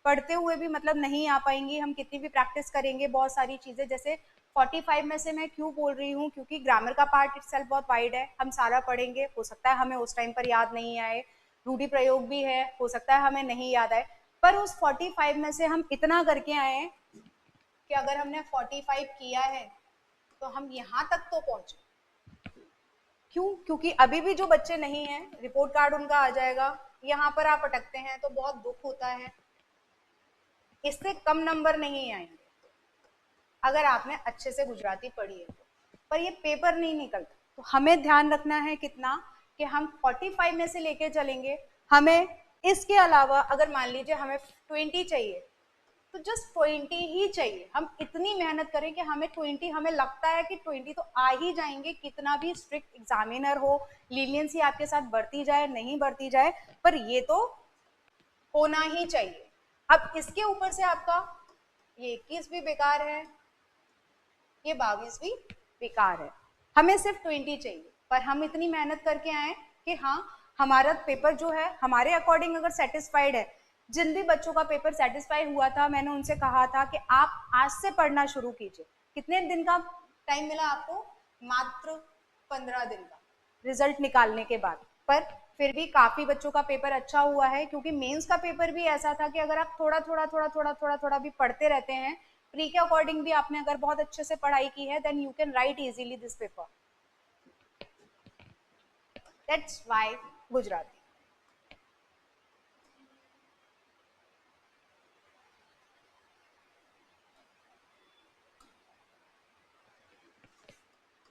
पढ़ते हुए भी मतलब नहीं आ पाएंगी, हम कितनी भी प्रैक्टिस करेंगे बहुत सारी चीजें, जैसे 45 में से मैं क्यों बोल रही हूँ, क्योंकि ग्रामर का पार्ट इटसेल्फ बहुत वाइड है, हम सारा पढ़ेंगे, हो सकता है हमें उस टाइम पर याद नहीं आए, रूढ़ी प्रयोग भी है, हो सकता है हमें नहीं याद आए, पर उस 45 में से हम इतना करके आए कि अगर हमने 45 किया है तो हम यहाँ तक तो पहुंचे। क्यों? क्योंकि अभी भी जो बच्चे नहीं हैं, रिपोर्ट कार्ड उनका आ जाएगा, यहाँ पर आप अटकते हैं तो बहुत दुख होता है, इससे कम नंबर नहीं आएंगे अगर आपने अच्छे से गुजराती पढ़ी है तो, पर ये पेपर नहीं निकलता, तो हमें ध्यान रखना है कितना, कि हम 45 में से लेके चलेंगे, हमें इसके अलावा अगर मान लीजिए हमें 20 चाहिए तो जस्ट 20 ही चाहिए, हम इतनी मेहनत करें कि हमें 20, हमें लगता है कि 20 तो आ ही जाएंगे, कितना भी स्ट्रिक्ट एग्जामिनर हो, लीनियंसी आपके साथ बढ़ती जाए नहीं बढ़ती जाए, पर ये तो होना ही चाहिए। अब इसके ऊपर से आपका ये 21 भी बेकार है, ये 22 भी बेकार है, हमें सिर्फ 20 चाहिए, पर हम इतनी मेहनत करके आए कि हाँ हमारा पेपर जो है हमारे अकॉर्डिंग अगर सेटिस्फाइड है, जिन भी बच्चों का पेपर सेटिस्फाई हुआ था मैंने उनसे कहा था कि आप आज से पढ़ना शुरू कीजिए। कितने दिन का टाइम मिला आपको? मात्र 15 दिन का रिजल्ट निकालने के बाद, पर फिर भी काफी बच्चों का पेपर अच्छा हुआ है, क्योंकि मेंस का पेपर भी ऐसा था कि अगर आप थोड़ा भी पढ़ते रहते हैं, प्री के अकॉर्डिंग भी आपने अगर बहुत अच्छे से पढ़ाई की है, then you can write easily this paper. That's why Gujarati.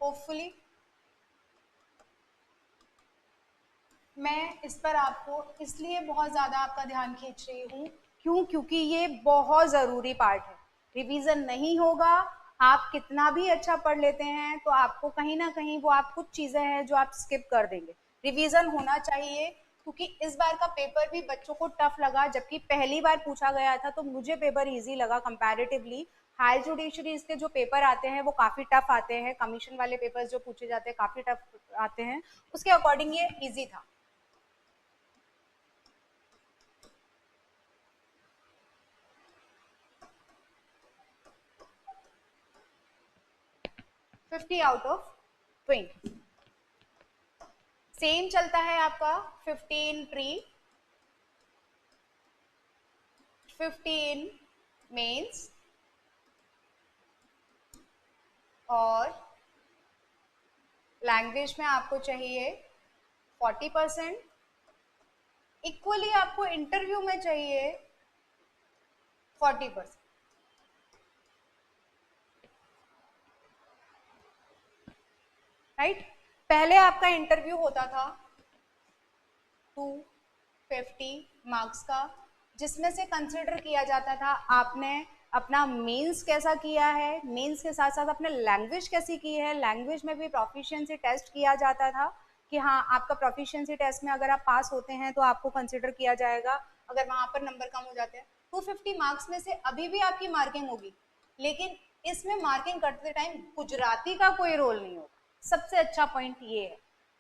Hopefully मैं इस पर आपको इसलिए बहुत ज़्यादा आपका ध्यान खींच रही हूँ, क्यों? क्योंकि ये बहुत ज़रूरी पार्ट है, रिवीजन नहीं होगा, आप कितना भी अच्छा पढ़ लेते हैं तो आपको कहीं ना कहीं वो आप कुछ चीज़ें हैं जो आप स्किप कर देंगे, रिवीजन होना चाहिए। क्योंकि इस बार का पेपर भी बच्चों को टफ लगा, जबकि पहली बार पूछा गया था तो मुझे पेपर इजी लगा कंपैरेटिवली। हायर जुडिशरीज के जो पेपर आते हैं वो काफ़ी टफ आते हैं, कमीशन वाले पेपर्स जो पूछे जाते हैं काफ़ी टफ आते हैं, उसके अकॉर्डिंग ये इजी था। 50 आउट ऑफ 20। सेम चलता है आपका 15 प्री, 15 मेंस और लैंग्वेज में आपको चाहिए 40%, इक्वली आपको इंटरव्यू में चाहिए 40%, राइट। पहले आपका इंटरव्यू होता था 250 मार्क्स का, जिसमें से कंसिडर किया जाता था आपने अपना मेंस कैसा किया है, मेंस के साथ साथ अपने लैंग्वेज कैसी की है, लैंग्वेज में भी प्रोफिशिएंसी टेस्ट किया जाता था कि हाँ आपका प्रोफिशिएंसी टेस्ट में अगर आप पास होते हैं तो आपको कंसिडर किया जाएगा, अगर वहां पर नंबर कम हो जाते हैं 250 मार्क्स में से अभी भी आपकी मार्किंग होगी, लेकिन इसमें मार्किंग करते टाइम गुजराती का कोई रोल नहीं होगा। सबसे अच्छा पॉइंट ये है,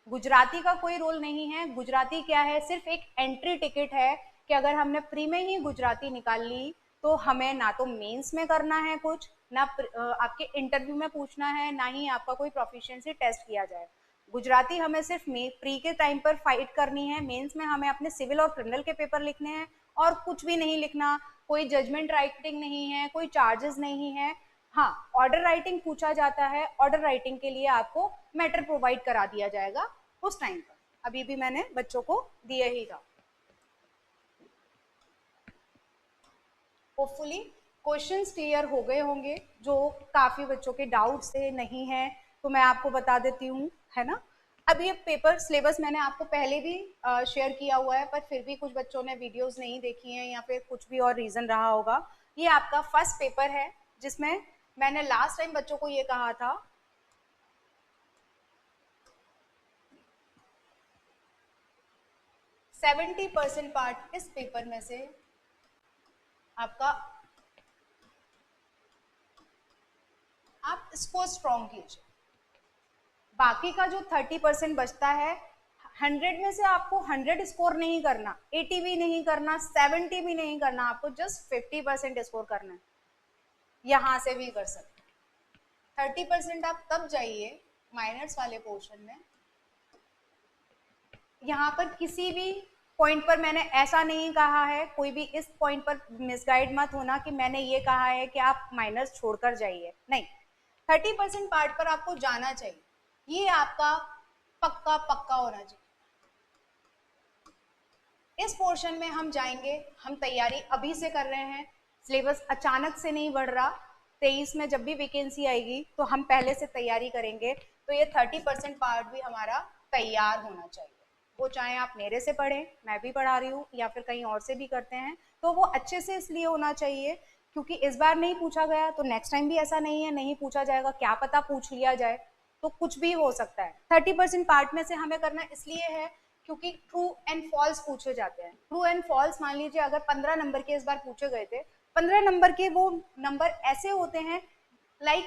गुजराती का कोई रोल नहीं है। गुजराती क्या है, सिर्फ एक एंट्री टिकट है कि अगर हमने प्री में ही गुजराती निकाल ली तो हमें ना तो मेंस में करना है कुछ, ना आपके इंटरव्यू में पूछना है, ना ही आपका कोई प्रोफिशिएंसी टेस्ट किया जाए। गुजराती हमें सिर्फ प्री के टाइम पर फाइट करनी है, मेंस में हमें अपने सिविल और क्रिमिनल के पेपर लिखने हैं और कुछ भी नहीं लिखना, कोई जजमेंट राइटिंग नहीं है, कोई चार्जेस नहीं है। हाँ, ऑर्डर राइटिंग पूछा जाता है, ऑर्डर राइटिंग के लिए आपको मैटर प्रोवाइड करा दिया जाएगा उस टाइम पर, अभी भी मैंने बच्चों को दिए ही था। होपफुली क्वेश्चंस क्लियर हो गए होंगे, जो काफी बच्चों के डाउट्स थे नहीं है तो मैं आपको बता देती हूँ, है ना। अब ये पेपर सिलेबस मैंने आपको पहले भी शेयर किया हुआ है, पर फिर भी कुछ बच्चों ने वीडियोस नहीं देखी हैं या फिर कुछ भी और रीजन रहा होगा। ये आपका फर्स्ट पेपर है जिसमें मैंने लास्ट टाइम बच्चों को ये कहा था 70% पार्ट इस पेपर में से आपका आप इसको स्ट्रॉन्ग कीजिए, बाकी का जो 30% बचता है 100 में से आपको 100 स्कोर नहीं करना, 80 भी नहीं करना, 70 भी नहीं करना, आपको जस्ट 50% स्कोर करना है। यहां से भी कर सकते 30% आप तब जाइए माइनर्स वाले पोर्शन में, यहाँ पर किसी भी पॉइंट पर मैंने ऐसा नहीं कहा है, कोई भी इस पॉइंट पर मिसगाइड मत होना कि मैंने ये कहा है कि आप माइनर्स छोड़कर जाइए, नहीं। 30% पार्ट पर आपको जाना चाहिए, ये आपका पक्का पक्का होना चाहिए। इस पोर्शन में हम जाएंगे, हम तैयारी अभी से कर रहे हैं, सिलेबस अचानक से नहीं बढ़ रहा। 23 में जब भी वैकेंसी आएगी तो हम पहले से तैयारी करेंगे, तो ये 30% पार्ट भी हमारा तैयार होना चाहिए। वो चाहे आप मेरे से पढ़ें, मैं भी पढ़ा रही हूँ, या फिर कहीं और से भी करते हैं, तो वो अच्छे से इसलिए होना चाहिए क्योंकि इस बार नहीं पूछा गया तो नेक्स्ट टाइम भी ऐसा नहीं है नहीं पूछा जाएगा, क्या पता पूछ लिया जाए, तो कुछ भी हो सकता है। 30% पार्ट में से हमें करना इसलिए है क्योंकि ट्रू एंड फॉल्स पूछे जाते हैं। ट्रू एंड फॉल्स मान लीजिए अगर 15 नंबर के इस बार पूछे गए थे, 15 नंबर के वो नंबर ऐसे होते हैं लाइक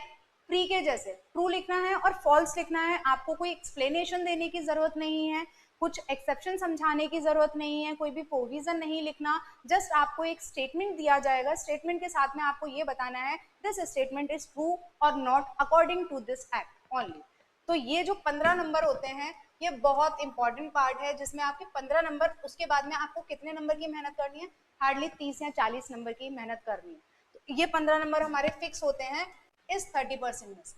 प्री के जैसे, ट्रू लिखना है और फॉल्स लिखना है, आपको कोई एक्सप्लेनेशन देने की जरूरत नहीं है, कुछ एक्सेप्शन समझाने की जरूरत नहीं है, कोई भी प्रोविजन नहीं लिखना, जस्ट आपको एक स्टेटमेंट दिया जाएगा, स्टेटमेंट के साथ में आपको ये बताना है दिस स्टेटमेंट इज ट्रू और not according to this act only. तो ये जो 15 नंबर होते हैं ये बहुत इंपॉर्टेंट पार्ट है, जिसमें आपके 15 नंबर, उसके बाद में आपको कितने नंबर की मेहनत करनी है, हार्डली 30 या 40 नंबर की मेहनत करनी है। तो ये 15 नंबर हमारे फिक्स होते हैं इस 30% में से,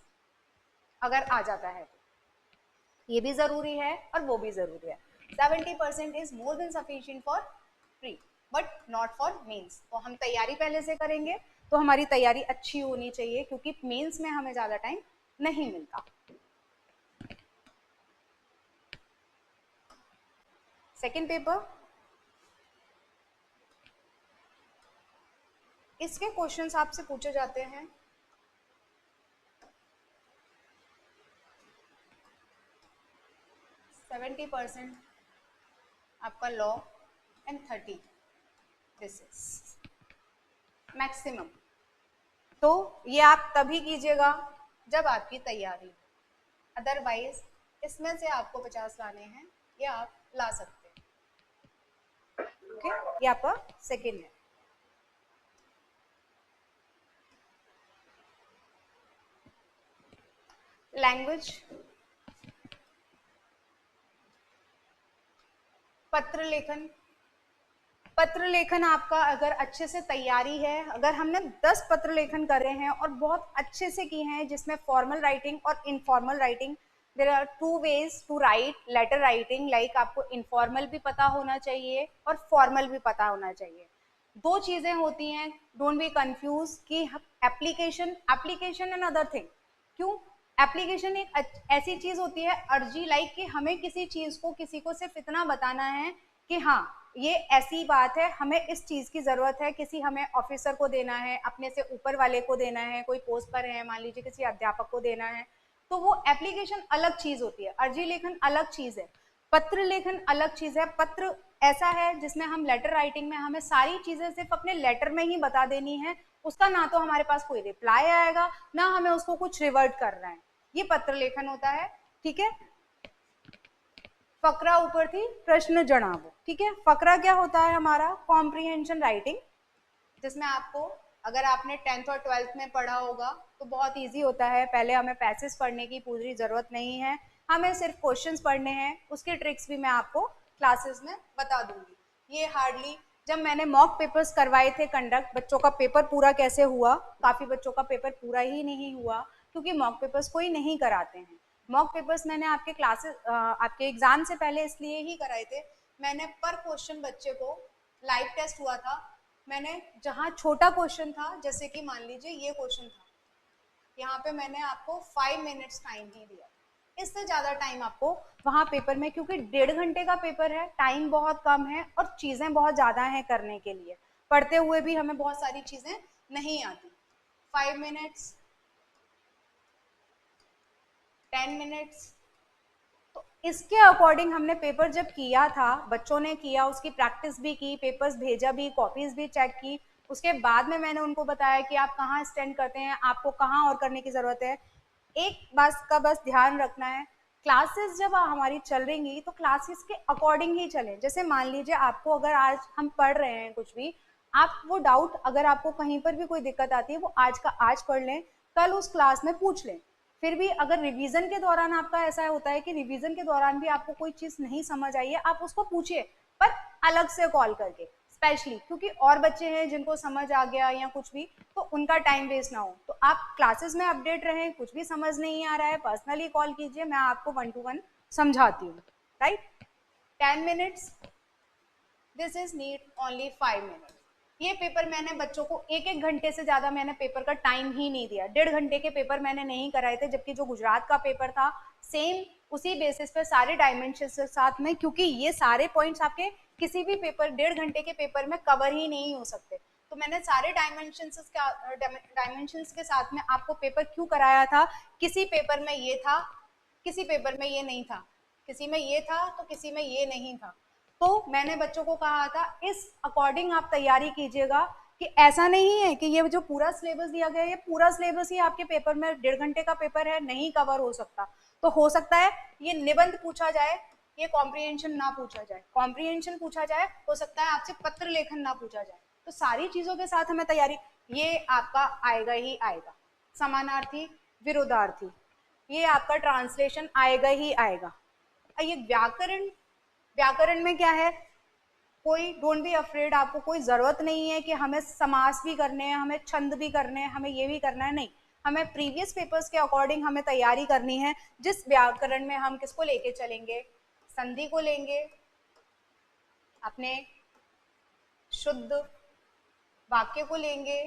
अगर आ जाता है तो ये भी जरूरी है और वो भी जरूरी है। 70% is more than sufficient for pre but not for mains. तो हम तैयारी पहले से करेंगे तो हमारी तैयारी अच्छी होनी चाहिए, क्योंकि मेंस में हमें ज्यादा टाइम नहीं मिलता। सेकेंड पेपर, इसके क्वेश्चंस आपसे पूछे जाते हैं 70% आपका law and 30 this is maximum. तो ये आप तभी कीजिएगा जब आपकी तैयारी हो, अदरवाइज इसमें से आपको 50 लाने हैं, ये आप ला सकते हैं। ओके, ये आपका सेकेंड है। लैंग्वेज, पत्र लेखन। पत्र लेखन आपका अगर अच्छे से तैयारी है, अगर हमने 10 पत्र लेखन करे हैं और बहुत अच्छे से किए हैं, जिसमें फॉर्मल राइटिंग और informal writing, there are 2 ways to write letter writing, like आपको इनफॉर्मल भी पता होना चाहिए और फॉर्मल भी पता होना चाहिए। दो चीजें होती हैं, डोंट बी कंफ्यूज कि एप्लीकेशन एंड अदर थिंग। क्यों? एप्लीकेशन एक ऐसी चीज होती है अर्जी, लाइक कि हमें किसी चीज को किसी को सिर्फ इतना बताना है कि हाँ ये ऐसी बात है, हमें इस चीज की जरूरत है, किसी हमें ऑफिसर को देना है, अपने से ऊपर वाले को देना है, कोई पोस्ट पर है, मान लीजिए किसी अध्यापक को देना है, तो वो एप्लीकेशन अलग चीज होती है, अर्जी लेखन अलग चीज है, पत्र लेखन अलग चीज है। पत्र ऐसा है जिसमें हम लेटर राइटिंग में हमें सारी चीजें सिर्फ अपने लेटर में ही बता देनी है, उसका ना तो हमारे पास कोई रिप्लाई आएगा, ना हमें उसको कुछ रिवर्ट करना है, ये पत्र लेखन होता है। ठीक है, फकरा ऊपर थी, प्रश्न जनाबो। ठीक है, फकरा क्या होता है हमारा? कॉम्प्रिहेंशन राइटिंग, जिसमें आपको, अगर आपने 10th और 12th में पढ़ा होगा तो बहुत इजी होता है, पहले हमें पैसेज पढ़ने की पूरी जरूरत नहीं है, हमें सिर्फ क्वेश्चंस पढ़ने हैं, उसके ट्रिक्स भी मैं आपको क्लासेस में बता दूंगी। ये हार्डली, जब मैंने मॉक पेपर्स करवाए थे कंडक्ट, बच्चों का पेपर पूरा कैसे हुआ, काफी बच्चों का पेपर पूरा ही नहीं हुआ क्योंकि मॉक पेपर्स कोई नहीं कराते हैं। मॉक पेपर्स मैंने आपके क्लासेस आपके एग्जाम से पहले इसलिए ही कराए थे, मैंने पर क्वेश्चन बच्चे को, लाइव टेस्ट हुआ था, मैंने जहाँ छोटा क्वेश्चन था, जैसे कि मान लीजिए ये क्वेश्चन था, यहाँ पे मैंने आपको 5 मिनट्स टाइम ही दिया, इससे ज्यादा टाइम आपको वहाँ पेपर में, क्योंकि 1.5 घंटे का पेपर है, टाइम बहुत कम है और चीजें बहुत ज्यादा हैं करने के लिए, पढ़ते हुए भी हमें बहुत सारी चीजें नहीं आती। 5 मिनट्स, 10 मिनट्स, तो इसके अकॉर्डिंग हमने पेपर जब किया था, बच्चों ने किया, उसकी प्रैक्टिस भी की, पेपर्स भेजा भी, कॉपीज भी चेक की, उसके बाद में मैंने उनको बताया कि आप कहाँ स्टैंड करते हैं, आपको कहाँ और करने की जरूरत है। एक बात का बस ध्यान रखना है, क्लासेस जब हमारी चल रही तो क्लासेस के अकॉर्डिंग ही चले। जैसे मान लीजिए आपको, अगर आज हम पढ़ रहे हैं कुछ भी, आप वो डाउट, अगर आपको कहीं पर भी कोई दिक्कत आती है, वो आज का आज पढ़ लें, कल उस क्लास में पूछ लें। फिर भी अगर रिवीजन के दौरान आपका ऐसा होता है कि रिवीजन के दौरान भी आपको कोई चीज नहीं समझ आई है, आप उसको पूछिए, पर अलग से कॉल करके, स्पेशली क्योंकि और बच्चे हैं जिनको समझ आ गया या कुछ भी, तो उनका टाइम वेस्ट ना हो। तो आप क्लासेस में अपडेट रहें, कुछ भी समझ नहीं आ रहा है पर्सनली कॉल कीजिए, मैं आपको 1 to 1 समझाती हूँ। Right, 10 minutes, this is need only 5 minute. ये पेपर मैंने बच्चों को 1-1 घंटे से ज्यादा मैंने पेपर का टाइम ही नहीं दिया, 1.5 घंटे के पेपर मैंने नहीं कराए थे, जबकि जो गुजरात का पेपर था सेम उसी बेसिस पे सारे डायमेंशन के साथ में, क्योंकि ये सारे पॉइंट्स आपके किसी भी पेपर 1.5 घंटे के पेपर में कवर ही नहीं हो सकते, तो मैंने सारे डायमेंशंस के साथ में आपको पेपर क्यों कराया था, किसी पेपर में ये था, किसी पेपर में ये नहीं था, किसी में ये था तो किसी में ये नहीं था, तो मैंने बच्चों को कहा था इस अकॉर्डिंग आप तैयारी कीजिएगा, कि ऐसा नहीं है कि ये जो पूरा सिलेबस दिया गया है, ये पूरा सिलेबस ही आपके पेपर में, 1.5 घंटे का पेपर है, नहीं कवर हो सकता, तो हो सकता है ये निबंध पूछा जाए, ये कॉम्प्रिहेंशन ना पूछा जाए, कॉम्प्रिहेंशन पूछा जाए, हो सकता है आपसे पत्र लेखन ना पूछा जाए, तो सारी चीजों के साथ हमें तैयारी, ये आपका आएगा ही आएगा, समानार्थी, विरोधार्थी, ये आपका ट्रांसलेशन आएगा ही आएगा। ये व्याकरण, व्याकरण में क्या है, कोई डोंट बी अफ्रेड, आपको कोई जरूरत नहीं है कि हमें समास भी करने हैं, हमें छंद भी करने हैं, हमें ये भी करना है, नहीं, हमें प्रीवियस पेपर्स के अकॉर्डिंग हमें तैयारी करनी है। जिस व्याकरण में हम किसको लेके चलेंगे, संधि को लेंगे, अपने शुद्ध वाक्य को लेंगे।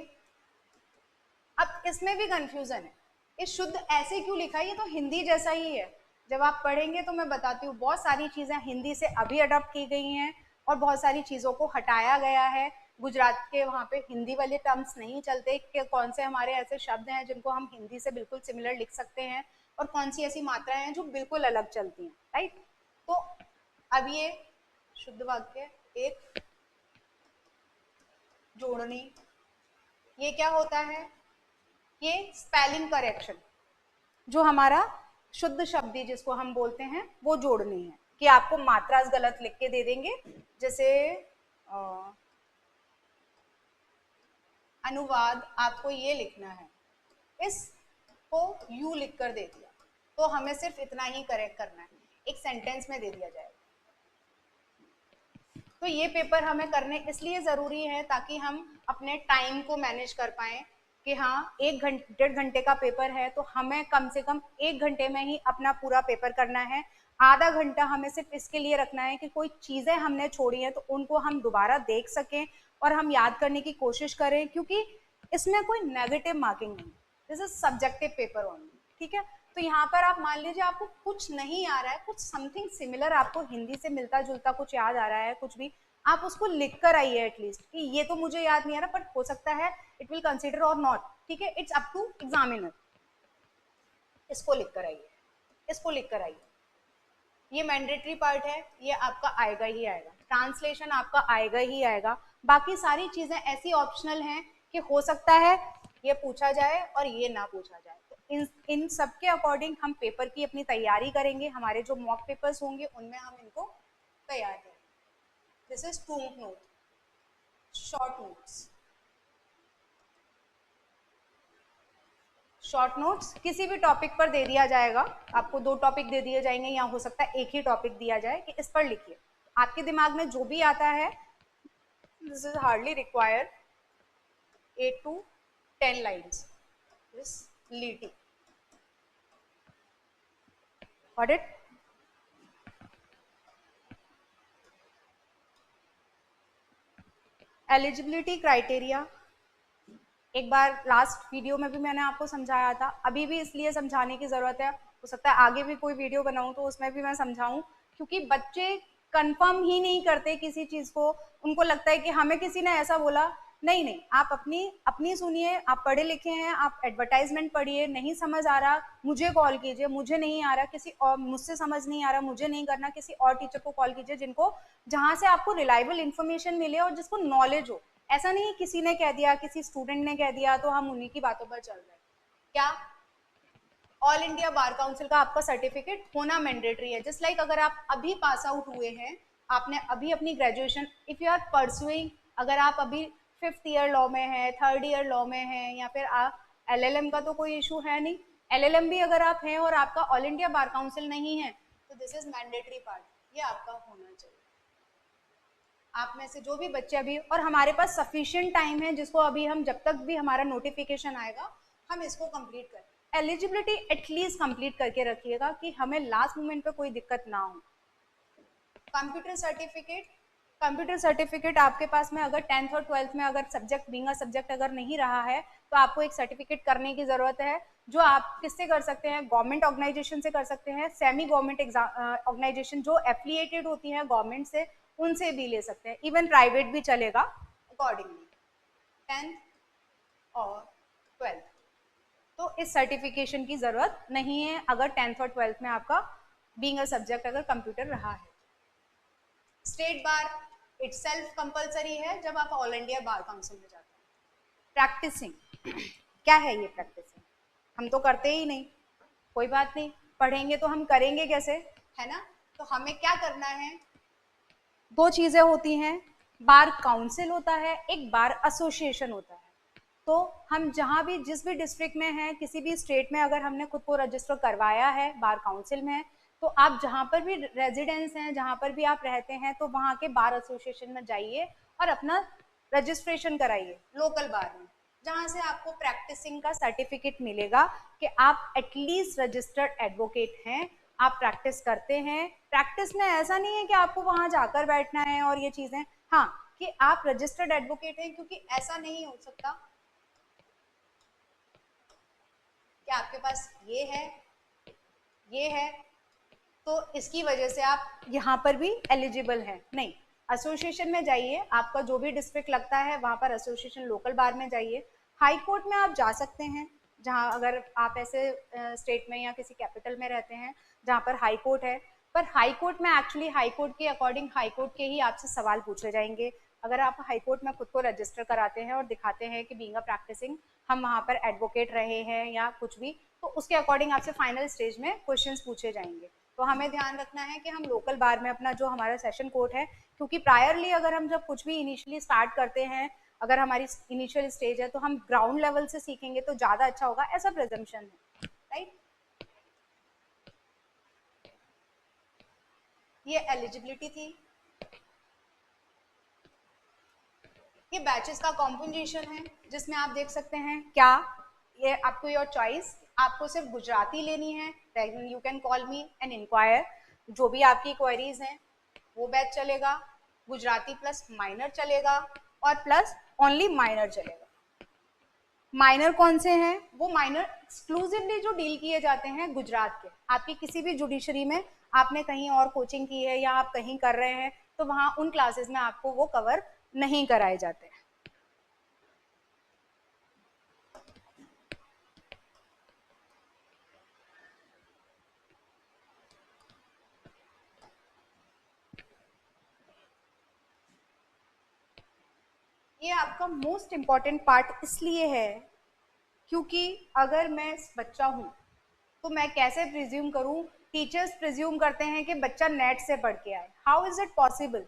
अब इसमें भी कंफ्यूजन है, इस शुद्ध ऐसे क्यों लिखा है, ये तो हिंदी जैसा ही है, जब आप पढ़ेंगे तो मैं बताती हूँ, बहुत सारी चीजें हिंदी से अभी अडॉप्ट की गई हैं और बहुत सारी चीजों को हटाया गया है, गुजरात के वहाँ पे हिंदी वाले टर्म्स नहीं चलते, कि कौन से हमारे ऐसे शब्द हैं जिनको हम हिंदी से बिल्कुल सिमिलर लिख सकते हैं और कौन सी ऐसी मात्राएं हैं जो बिल्कुल अलग चलती हैं। राइट, तो अब ये शुद्ध वाक्य, एक जोड़नी, ये क्या होता है, ये स्पेलिंग करेक्शन, जो हमारा शुद्ध शब्दी जिसको हम बोलते हैं वो जोड़नी है, कि आपको मात्रा गलत लिख के दे देंगे, जैसे अनुवाद आपको ये लिखना है, इसको यू लिख कर दे दिया, तो हमें सिर्फ इतना ही करेक्ट करना है, एक सेंटेंस में दे दिया जाएगा। तो ये पेपर हमें करने इसलिए ज़रूरी है ताकि हम अपने टाइम को मैनेज कर पाएँ, कि हाँ 1-1.5 घंटे का पेपर है तो हमें कम से कम 1 घंटे में ही अपना पूरा पेपर करना है, आधा घंटा हमें सिर्फ इसके लिए रखना है कि कोई चीज़ें हमने छोड़ी हैं तो उनको हम दोबारा देख सकें, और हम याद करने की कोशिश करें, क्योंकि इसमें कोई नेगेटिव मार्किंग नहीं, this is subjective paper only, ठीक है। तो यहाँ पर आप मान लीजिए आपको कुछ नहीं आ रहा है, कुछ समथिंग सिमिलर आपको हिंदी से मिलता जुलता कुछ याद आ रहा है, कुछ भी आप उसको लिख कर आइए एटलीस्ट कि ये तो मुझे याद नहीं आ रहा, बट हो सकता है इट विल कंसिडर और नॉट, ठीक है, इट्स अप टू एग्जामिनर। इसको लिख कर आइए, इसको लिख कर आइए, ये मैंडेटरी पार्ट है, ये आपका आएगा ही आएगा, ट्रांसलेशन आपका आएगा ही आएगा। बाकी सारी चीजें ऐसी ऑप्शनल हैं कि हो सकता है ये पूछा जाए और ये ना पूछा जाए। तो इन सब के अकॉर्डिंग हम पेपर की अपनी तैयारी करेंगे, हमारे जो मॉक पेपर्स होंगे उनमें हम इनको तैयार करेंगे। This is to note, short notes. Short notes किसी भी टॉपिक पर दे दिया जाएगा, आपको 2 टॉपिक दे दिए जाएंगे या हो सकता है एक ही टॉपिक दिया जाए कि इस पर लिखिए, आपके दिमाग में जो भी आता है, this is hardly required 8 to 10 lines, this लीटी, got it? Eligibility criteria एक बार लास्ट वीडियो में भी मैंने आपको समझाया था, अभी भी इसलिए समझाने की जरूरत है, हो सकता है आगे भी कोई वीडियो बनाऊं तो उसमें भी मैं समझाऊं, क्योंकि बच्चे कंफर्म ही नहीं करते किसी चीज को, उनको लगता है कि हमें किसी ने ऐसा बोला। नहीं नहीं, आप अपनी अपनी सुनिए, आप पढ़े लिखे हैं, आप एडवर्टाइजमेंट पढ़िए, नहीं समझ आ रहा मुझे कॉल कीजिए, मुझे नहीं आ रहा किसी और, मुझसे समझ नहीं आ रहा मुझे नहीं करना, किसी और टीचर को कॉल कीजिए जिनको, जहां से आपको रिलायबल इंफॉर्मेशन मिले और जिसको नॉलेज हो। ऐसा नहीं किसी ने कह दिया, किसी स्टूडेंट ने कह दिया तो हम उन्हीं की बातों पर चल रहे हैं। क्या ऑल इंडिया बार काउंसिल का आपका सर्टिफिकेट होना मैंडेटरी है, जस्ट लाइक अगर आप अभी पास आउट हुए हैं, आपने अभी अपनी graduation, if you are pursuing, अगर आप अभी 5th ईयर लॉ में है, 3rd ईयर लॉ में है, या फिर आप LLM का तो कोई इशू है नहीं, LLM भी अगर आप हैं और आपका ऑल इंडिया बार काउंसिल नहीं है तो दिस इज मैंडेटरी पार्ट, ये आपका होना चाहिए। आप में से जो भी बच्चे अभी, और हमारे पास सफिशिएंट टाइम है जिसको अभी हम, जब तक भी हमारा नोटिफिकेशन आएगा हम इसको कंप्लीट करें, एलिजिबिलिटी एटलीस्ट कंप्लीट करके रखिएगा कि हमें लास्ट मोमेंट पे कोई दिक्कत ना हो। कंप्यूटर सर्टिफिकेट, कंप्यूटर सर्टिफिकेट आपके पास में अगर 10th और 12th में अगर सब्जेक्ट बीइंग अ सब्जेक्ट अगर नहीं रहा है तो आपको एक सर्टिफिकेट करने की जरूरत है, जो आप किससे कर सकते हैं, गवर्नमेंट ऑर्गेनाइजेशन से कर सकते हैं, सेमी गवर्नमेंट ऑर्गेनाइजेशन जो एफिलिएटेड होती हैं गवर्नमेंट से, उनसे भी ले सकते हैं, इवन प्राइवेट भी चलेगा अकॉर्डिंगली। 10th और 12th, तो इस सर्टिफिकेशन की जरूरत नहीं है अगर 10th और 12th में आपका बीइंग अ सब्जेक्ट अगर कंप्यूटर रहा है। स्टेट बार इटसेल्फ कंपलसरी है जब आप ऑल इंडिया बार काउंसिल में जाते हैं। प्रैक्टिसिंग, क्या है ये प्रैक्टिसिंग, हम तो करते ही नहीं, कोई बात नहीं, पढ़ेंगे तो हम करेंगे कैसे, है ना। तो हमें क्या करना है, 2 चीजें होती हैं, बार काउंसिल होता है, एक बार एसोसिएशन होता है। तो हम जहां भी, जिस भी डिस्ट्रिक्ट में हैं, किसी भी स्टेट में अगर हमने खुद को रजिस्टर करवाया है बार काउंसिल में, तो आप जहां पर भी रेजिडेंस हैं, जहां पर भी आप रहते हैं, तो वहां के बार एसोसिएशन में जाइए और अपना रजिस्ट्रेशन कराइए लोकल बार में, जहां से आपको प्रैक्टिसिंग का सर्टिफिकेट मिलेगा कि आप एटलीस्ट रजिस्टर्ड एडवोकेट हैं, आप प्रैक्टिस करते हैं। प्रैक्टिस में ऐसा नहीं है कि आपको वहां जाकर बैठना है और ये चीजें, हाँ, कि आप रजिस्टर्ड एडवोकेट हैं, क्योंकि ऐसा नहीं हो सकता कि आपके पास ये है तो इसकी वजह से आप यहाँ पर भी एलिजिबल हैं, नहीं। एसोसिएशन में जाइए, आपका जो भी डिस्ट्रिक्ट लगता है वहां पर एसोसिएशन लोकल बार में जाइए। हाई कोर्ट में आप जा सकते हैं, जहाँ अगर आप ऐसे स्टेट में या किसी कैपिटल में रहते हैं जहाँ पर हाई कोर्ट है, पर हाई कोर्ट में एक्चुअली हाई कोर्ट के अकॉर्डिंग हाई कोर्ट के ही आपसे सवाल पूछे जाएंगे। अगर आप हाई कोर्ट में खुद को रजिस्टर कराते हैं और दिखाते हैं कि बीइंग अ प्रैक्टिसिंग हम वहाँ पर एडवोकेट रहे हैं या कुछ भी, तो उसके अकॉर्डिंग आपसे फाइनल स्टेज में क्वेश्चंस पूछे जाएंगे। तो हमें ध्यान रखना है कि हम लोकल बार में अपना जो हमारा सेशन कोर्ट है, क्योंकि प्रायरली अगर हम जब कुछ भी इनिशियली स्टार्ट करते हैं, अगर हमारी इनिशियल स्टेज है तो हम ग्राउंड लेवल से सीखेंगे तो ज्यादा अच्छा होगा, ऐसा प्रेजम्पशन है, राइट। ये एलिजिबिलिटी थी। ये बैचेस का कॉम्पोजिशन है जिसमें आप देख सकते हैं, क्या ये आपको योर चॉइस, आपको सिर्फ गुजराती लेनी है, you can call me and enquire, जो भी आपकी क्वेरीज हैं वो बैच चलेगा, गुजराती प्लस माइनर चलेगा, और प्लस ओनली माइनर चलेगा। माइनर कौन से हैं? वो माइनर एक्सक्लूसिवली जो डील किए जाते हैं गुजरात के। आपकी किसी भी जुडिशरी में आपने कहीं और कोचिंग की है या आप कहीं कर रहे हैं तो वहां उन क्लासेस में आपको वो कवर नहीं कराए जाते हैं। ये आपका मोस्ट इम्पॉर्टेंट पार्ट इसलिए है क्योंकि अगर मैं बच्चा हूं तो मैं कैसे प्रिज्यूम करूं? टीचर्स प्रिज्यूम करते हैं कि बच्चा नेट से पढ़ के आए। How is it possible?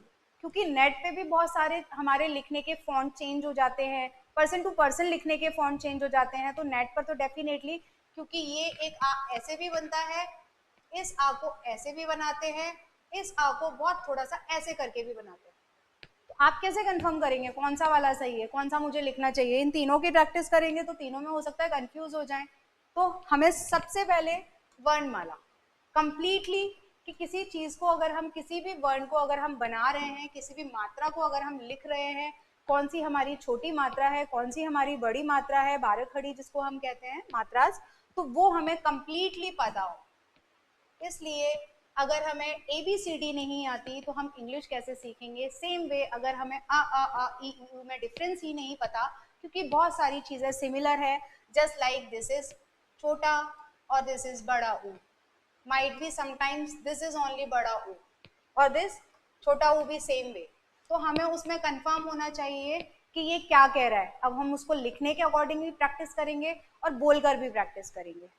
क्योंकि नेट पे भी बहुत सारे हमारे लिखने के फॉन्ट चेंज हो जाते हैं, पर्सन टू पर्सन लिखने के फॉन्ट चेंज हो जाते हैं, तो नेट पर तो डेफिनेटली, क्योंकि ये एक आ ऐसे भी बनता है, इस आ को ऐसे भी बनाते हैं, इस आ को बहुत थोड़ा सा ऐसे करके भी बनाते हैं। तो आप कैसे कंफर्म करेंगे कौन सा वाला सही है, कौन सा मुझे लिखना चाहिए? इन तीनों की प्रैक्टिस करेंगे तो तीनों में हो सकता है कंफ्यूज हो जाए। तो हमें सबसे पहले वर्णमाला कंप्लीटली, कि किसी चीज को अगर हम, किसी भी वर्ण को अगर हम बना रहे हैं, किसी भी मात्रा को अगर हम लिख रहे हैं, कौन सी हमारी छोटी मात्रा है, कौन सी हमारी बड़ी मात्रा है, बारह खड़ी जिसको हम कहते हैं मात्रास, तो वो हमें कंप्लीटली पता हो। इसलिए अगर हमें ABCD नहीं आती तो हम इंग्लिश कैसे सीखेंगे? सेम वे अगर हमें आ ई ऊ में डिफरेंस ही नहीं पता, क्योंकि बहुत सारी चीजें सिमिलर है, जस्ट लाइक दिस इज छोटा और दिस इज बड़ा ऊ, might be sometimes this is only बड़ा ऊ और दिस छोटा ऊ भी सेम वे। तो हमें उसमें कंफर्म होना चाहिए कि ये क्या कह रहा है। अब हम उसको लिखने के अकॉर्डिंग भी प्रैक्टिस करेंगे और बोलकर भी प्रैक्टिस करेंगे।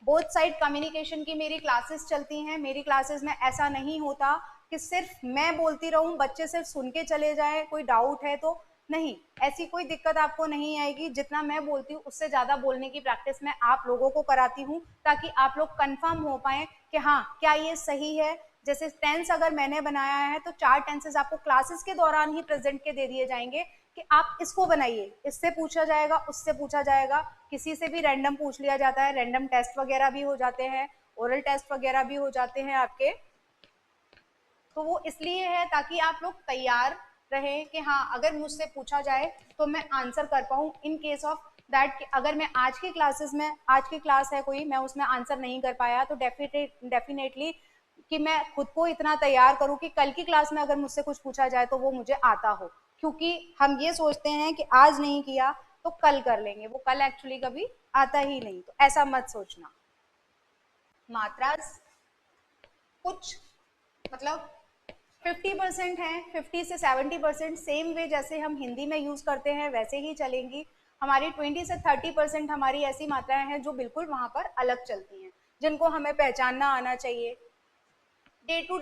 बोथ साइड कम्युनिकेशन की मेरी क्लासेस चलती हैं। मेरी क्लासेस में ऐसा नहीं होता कि सिर्फ मैं बोलती रहूं, बच्चे सिर्फ सुन के चले जाएं, कोई डाउट है तो नहीं, ऐसी कोई दिक्कत आपको नहीं आएगी। जितना मैं बोलती हूँ उससे ज़्यादा बोलने की प्रैक्टिस मैं आप लोगों को कराती हूँ, ताकि आप लोग कंफर्म हो पाए कि हाँ क्या ये सही है। जैसे टेंस अगर मैंने बनाया है तो 4 टेंसेस आपको क्लासेस के दौरान ही प्रेजेंट के दे दिए जाएंगे कि आप इसको बनाइए, इससे पूछा जाएगा, उससे पूछा जाएगा, किसी से भी रैंडम पूछ लिया जाता है, रैंडम टेस्ट वगैरह भी हो जाते हैं, ओरल टेस्ट वगैरह भी हो जाते हैं आपके। तो वो इसलिए है ताकि आप लोग तैयार रहें कि हाँ अगर मुझसे पूछा जाए तो मैं आंसर कर पाऊँ। इन केस ऑफ दैट अगर मैं आज की क्लासेस में, आज की क्लास है कोई, मैं उसमें आंसर नहीं कर पाया तो डेफिनेटली कि मैं खुद को इतना तैयार करूँ कि कल की क्लास में अगर मुझसे कुछ पूछा जाए तो वो मुझे आता हो। क्योंकि हम ये सोचते हैं कि आज नहीं किया तो कल कर लेंगे, वो कल एक्चुअली कभी आता ही नहीं, तो ऐसा मत सोचना। मात्रास कुछ मतलब 50% है, 50 से 70% सेम वे जैसे हम हिंदी में यूज करते हैं वैसे ही चलेंगी। हमारी 20 से 30% हमारी ऐसी मात्राएं हैं जो बिल्कुल वहां पर अलग चलती हैं, जिनको हमें पहचानना आना चाहिए। डे टू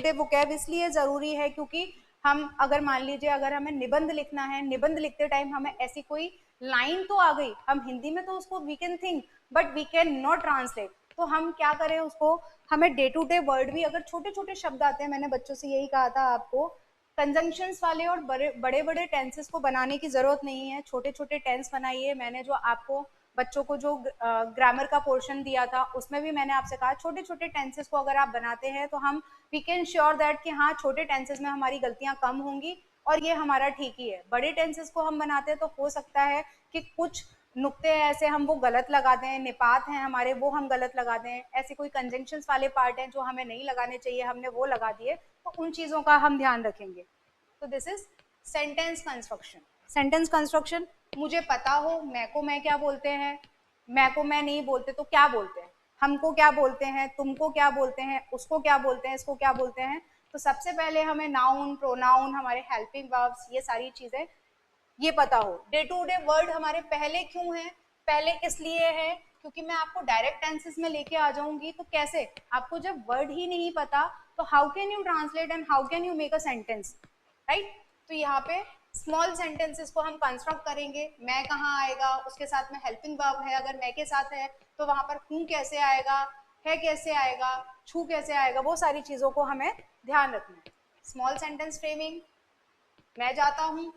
डे वोकैब इसलिए जरूरी है क्योंकि हम अगर मान लीजिए अगर हमें निबंध लिखना है, निबंध लिखते टाइम हमें ऐसी कोई लाइन तो आ गई, हम हिंदी में तो उसको we can think but we can not translate, तो हम क्या करें उसको, हमें डे टू डे वर्ड भी अगर छोटे छोटे शब्द आते हैं, मैंने बच्चों से यही कहा था आपको, कंजंक्शंस वाले और बड़े बड़े टेंसेस को बनाने की जरूरत नहीं है, छोटे छोटे टेंस बनाइए। मैंने जो आपको बच्चों को जो ग्रामर का पोर्शन दिया था उसमें भी मैंने आपसे कहा छोटे छोटे टेंसेस को अगर आप बनाते हैं तो हम वी कैन श्योर दैट कि हाँ छोटे टेंसेस में हमारी गलतियां कम होंगी और ये हमारा ठीक ही है। बड़े टेंसेस को हम बनाते हैं तो हो सकता है कि कुछ नुक्ते ऐसे हम वो गलत लगा दें, निपात हैं हमारे वो हम गलत लगा दें, ऐसे कोई कंजंक्शंस वाले पार्ट हैं जो हमें नहीं लगाने चाहिए हमने वो लगा दिए, तो उन चीज़ों का हम ध्यान रखेंगे। तो this is sentence construction. Sentence construction मुझे पता हो मैं को मैं क्या बोलते हैं, मैं को मैं नहीं बोलते तो क्या बोलते हैं, हमको क्या बोलते हैं, तुमको क्या बोलते हैं, उसको क्या बोलते हैं, इसको क्या बोलते हैं। तो सबसे पहले हमें नाउन, प्रोनाउन, हमारे हेल्पिंग वर्ब्स, ये सारी चीजें ये पता हो। डे टू डे वर्ड हमारे पहले क्यों है? पहले इसलिए है क्योंकि मैं आपको डायरेक्ट टेंसेस में लेके आ जाऊंगी तो कैसे, आपको जब वर्ड ही नहीं पता तो how can you translate and how can you make a sentence, right. तो यहाँ पे स्मॉल सेंटेंसेस को हम कंस्ट्रक्ट करेंगे। मैं कहाँ आएगा, उसके साथ में हेल्पिंग वर्ब है, अगर मैं के साथ है तो वहां पर हूँ कैसे आएगा, है कैसे आएगा, छू कैसे आएगा, वो सारी चीजों को हमें ध्यान रखना है। स्मॉल सेंटेंस फ्रेमिंग, मैं जाता हूँ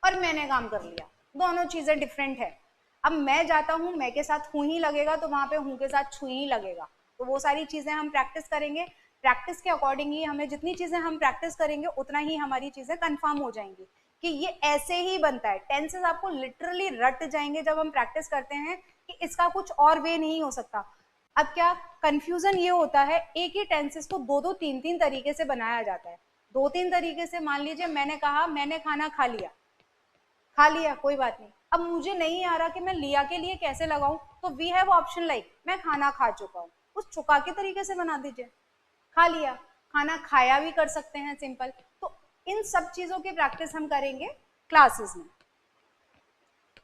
और मैंने काम कर लिया, दोनों चीजें डिफरेंट है। अब मैं जाता हूँ मैं के साथ हूँ ही लगेगा तो वहां पे हूँ के साथ छू ही लगेगा, तो वो सारी चीजें हम प्रैक्टिस करेंगे प्रैक्टिस के अकॉर्डिंग ही हमें, जितनी चीजें हम प्रैक्टिस करेंगे उतना ही हमारी चीजें कंफर्म हो जाएंगी कि ये ऐसे ही बनता है। टेंसेस आपको लिटरली रट जाएंगे जब हम प्रैक्टिस करते हैं कि इसका कुछ और वे नहीं हो सकता। अब क्या कंफ्यूजन ये होता है, एक ही टेंसेस को दो दो तीन तीन तरीके से बनाया जाता है। दो तीन तरीके से, मान लीजिए मैंने कहा मैंने खाना खा लिया, खा लिया कोई बात नहीं, अब मुझे नहीं आ रहा कि मैं लिया के लिए कैसे लगाऊं, तो वी हैव ऑप्शन लाइक मैं खाना खा चुका हूं, उस चुका के तरीके से बना दीजिए, खा लिया, खाना खाया भी कर सकते हैं सिंपल। तो इन सब चीजों की प्रैक्टिस हम करेंगे क्लासेस में।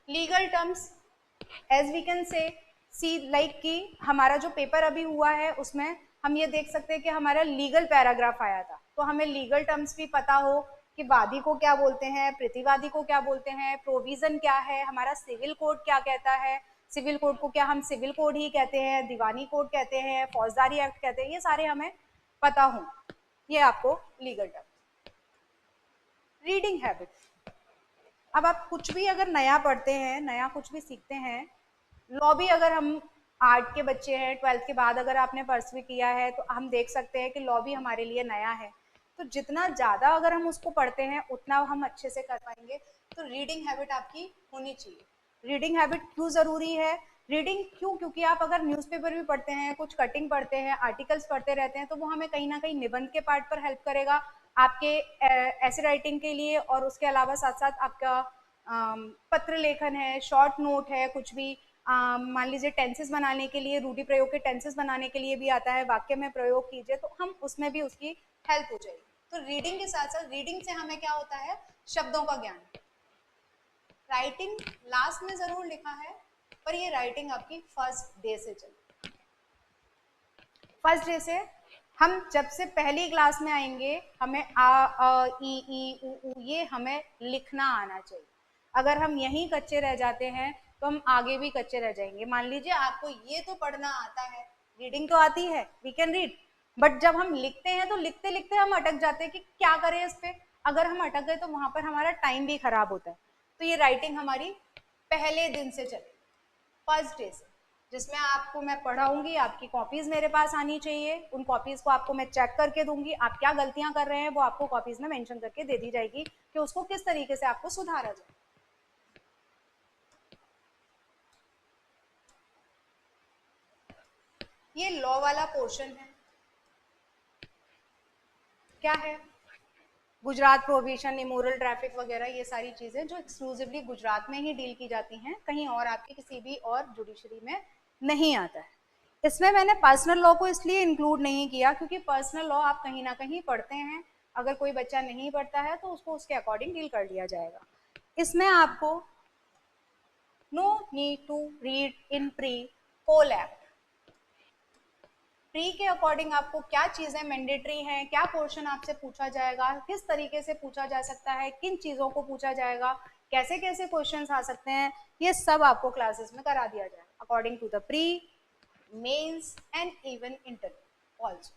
Legal terms as we can say see like कि हमारा जो पेपर अभी हुआ है उसमें हम ये देख सकते हैं कि हमारा लीगल पैराग्राफ आया था, तो हमें लीगल टर्म्स भी पता हो कि वादी को क्या बोलते हैं, प्रतिवादी को क्या बोलते हैं, प्रोविजन क्या है, हमारा सिविल कोड क्या कहता है, सिविल कोड को क्या हम सिविल कोड ही कहते हैं, दीवानी कोड कहते हैं, फौजदारी एक्ट कहते हैं, ये सारे हमें पता हो। ये आपको लीगल टर्म। रीडिंग हैबिट, अब आप कुछ भी अगर नया पढ़ते हैं, नया कुछ भी सीखते हैं, लॉ भी अगर हम आर्ट के बच्चे हैं, 12th के बाद अगर आपने परस्यू किया है तो हम देख सकते हैं कि लॉ भी हमारे लिए नया है, तो जितना ज़्यादा अगर हम उसको पढ़ते हैं उतना हम अच्छे से कर पाएंगे। तो रीडिंग हैबिट आपकी होनी चाहिए। रीडिंग हैबिट क्यों ज़रूरी है? रीडिंग क्यों? क्योंकि आप अगर न्यूज़पेपर भी पढ़ते हैं, कुछ कटिंग पढ़ते हैं, आर्टिकल्स पढ़ते रहते हैं, तो वो हमें कहीं ना कहीं निबंध के पार्ट पर हेल्प करेगा आपके ऐसे राइटिंग के लिए, और उसके अलावा साथ साथ आपका पत्र लेखन है, शॉर्ट नोट है, कुछ भी मान लीजिए टेंसेस बनाने के लिए, रूढ़ि प्रयोग के टेंसेस बनाने के लिए भी आता है, वाक्य में प्रयोग कीजिए, तो हम उसमें भी उसकी हेल्प हो जाएगी। तो रीडिंग के साथ साथ, रीडिंग से हमें क्या होता है, शब्दों का ज्ञान। राइटिंग लास्ट में जरूर लिखा है, पर ये राइटिंग आपकी फर्स्ट डे से चले। फर्स्ट डे से हम जब से पहली क्लास में आएंगे, हमें ई उ ये हमें लिखना आना चाहिए। अगर हम यहीं कच्चे रह जाते हैं तो हम आगे भी कच्चे रह जाएंगे। मान लीजिए आपको ये तो पढ़ना आता है, रीडिंग तो आती है, वी कैन रीड, बट जब हम लिखते हैं तो लिखते लिखते हम अटक जाते हैं कि क्या करें इस पे। अगर हम अटक गए तो वहां पर हमारा टाइम भी खराब होता है। तो ये राइटिंग हमारी पहले दिन से चले, फर्स्ट डे से, जिसमें आपको मैं पढ़ाऊंगी, आपकी कॉपीज मेरे पास आनी चाहिए, उन कॉपीज को आपको मैं चेक करके दूंगी, आप क्या गलतियां कर रहे हैं वो आपको कॉपीज में मेंशन करके दे दी जाएगी कि उसको किस तरीके से आपको सुधारा जाए। ये लॉ वाला पोर्शन है, क्या है, गुजरात प्रोहिबिशन, इमोरल ट्रैफिक वगैरह, ये सारी चीजें जो एक्सक्लूसिवली गुजरात में ही डील की जाती हैं, कहीं और आपके किसी भी और जुडिशरी में नहीं आता है। इसमें मैंने पर्सनल लॉ को इसलिए इंक्लूड नहीं किया क्योंकि पर्सनल लॉ आप कहीं ना कहीं पढ़ते हैं, अगर कोई बच्चा नहीं पढ़ता है तो उसको उसके अकॉर्डिंग डील कर लिया जाएगा। इसमें आपको no need to read in pre whole act. Pre के अकॉर्डिंग आपको क्या चीजें मैंडेटरी हैं, क्या पोर्शन आपसे पूछा जाएगा, किस तरीके से पूछा जा सकता है, किन चीजों को पूछा जाएगा, कैसे कैसे क्वेश्चंस आ सकते हैं, ये सब आपको क्लासेस में करा दिया जाएगा according to the pre, mains and even interview also.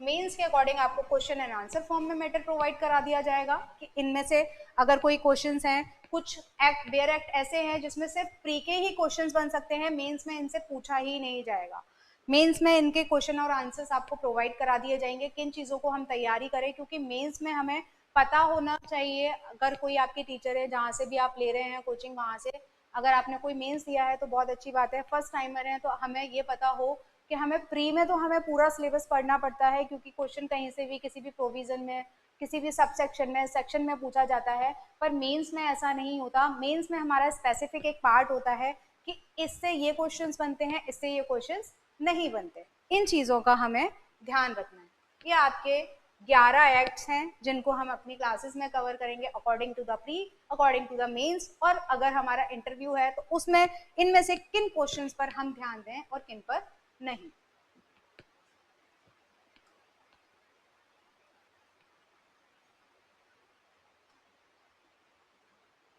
Mains के अकॉर्डिंग आपको क्वेश्चन एंड आंसर फॉर्म में मैटर प्रोवाइड करा दिया जाएगा कि इनमें से अगर कोई क्वेश्चंस हैं, कुछ एक्ट बेयर एक्ट ऐसे हैं जिसमें सिर्फ प्री के ही क्वेश्चंस बन सकते हैं, मेंस में इनसे पूछा ही नहीं जाएगा। मेंस में इनके क्वेश्चन और आंसर्स आपको प्रोवाइड करा दिए जाएंगे, किन चीज़ों को हम तैयारी करें, क्योंकि मेंस में हमें पता होना चाहिए, अगर कोई आपकी टीचर है जहाँ से भी आप ले रहे हैं कोचिंग, वहाँ से अगर आपने कोई मेंस दिया है तो बहुत अच्छी बात है, फर्स्ट टाइमर है तो हमें ये पता हो कि हमें प्री में तो हमें पूरा सिलेबस पढ़ना पड़ता है, क्योंकि क्वेश्चन कहीं से भी किसी भी प्रोविजन में, किसी भी सब सेक्शन में, सेक्शन में पूछा जाता है, पर मेंस में ऐसा नहीं होता। मेंस में हमारा स्पेसिफिक एक पार्ट होता है कि इससे ये क्वेश्चंस बनते हैं, इससे ये क्वेश्चंस नहीं बनते। इन चीज़ों का हमें ध्यान रखना है। ये आपके 11 एक्ट्स हैं जिनको हम अपनी क्लासेस में कवर करेंगे according to the pre, according to the mains, और अगर हमारा इंटरव्यू है तो उसमें इनमें से किन क्वेश्चंस पर हम ध्यान दें और किन पर नहीं।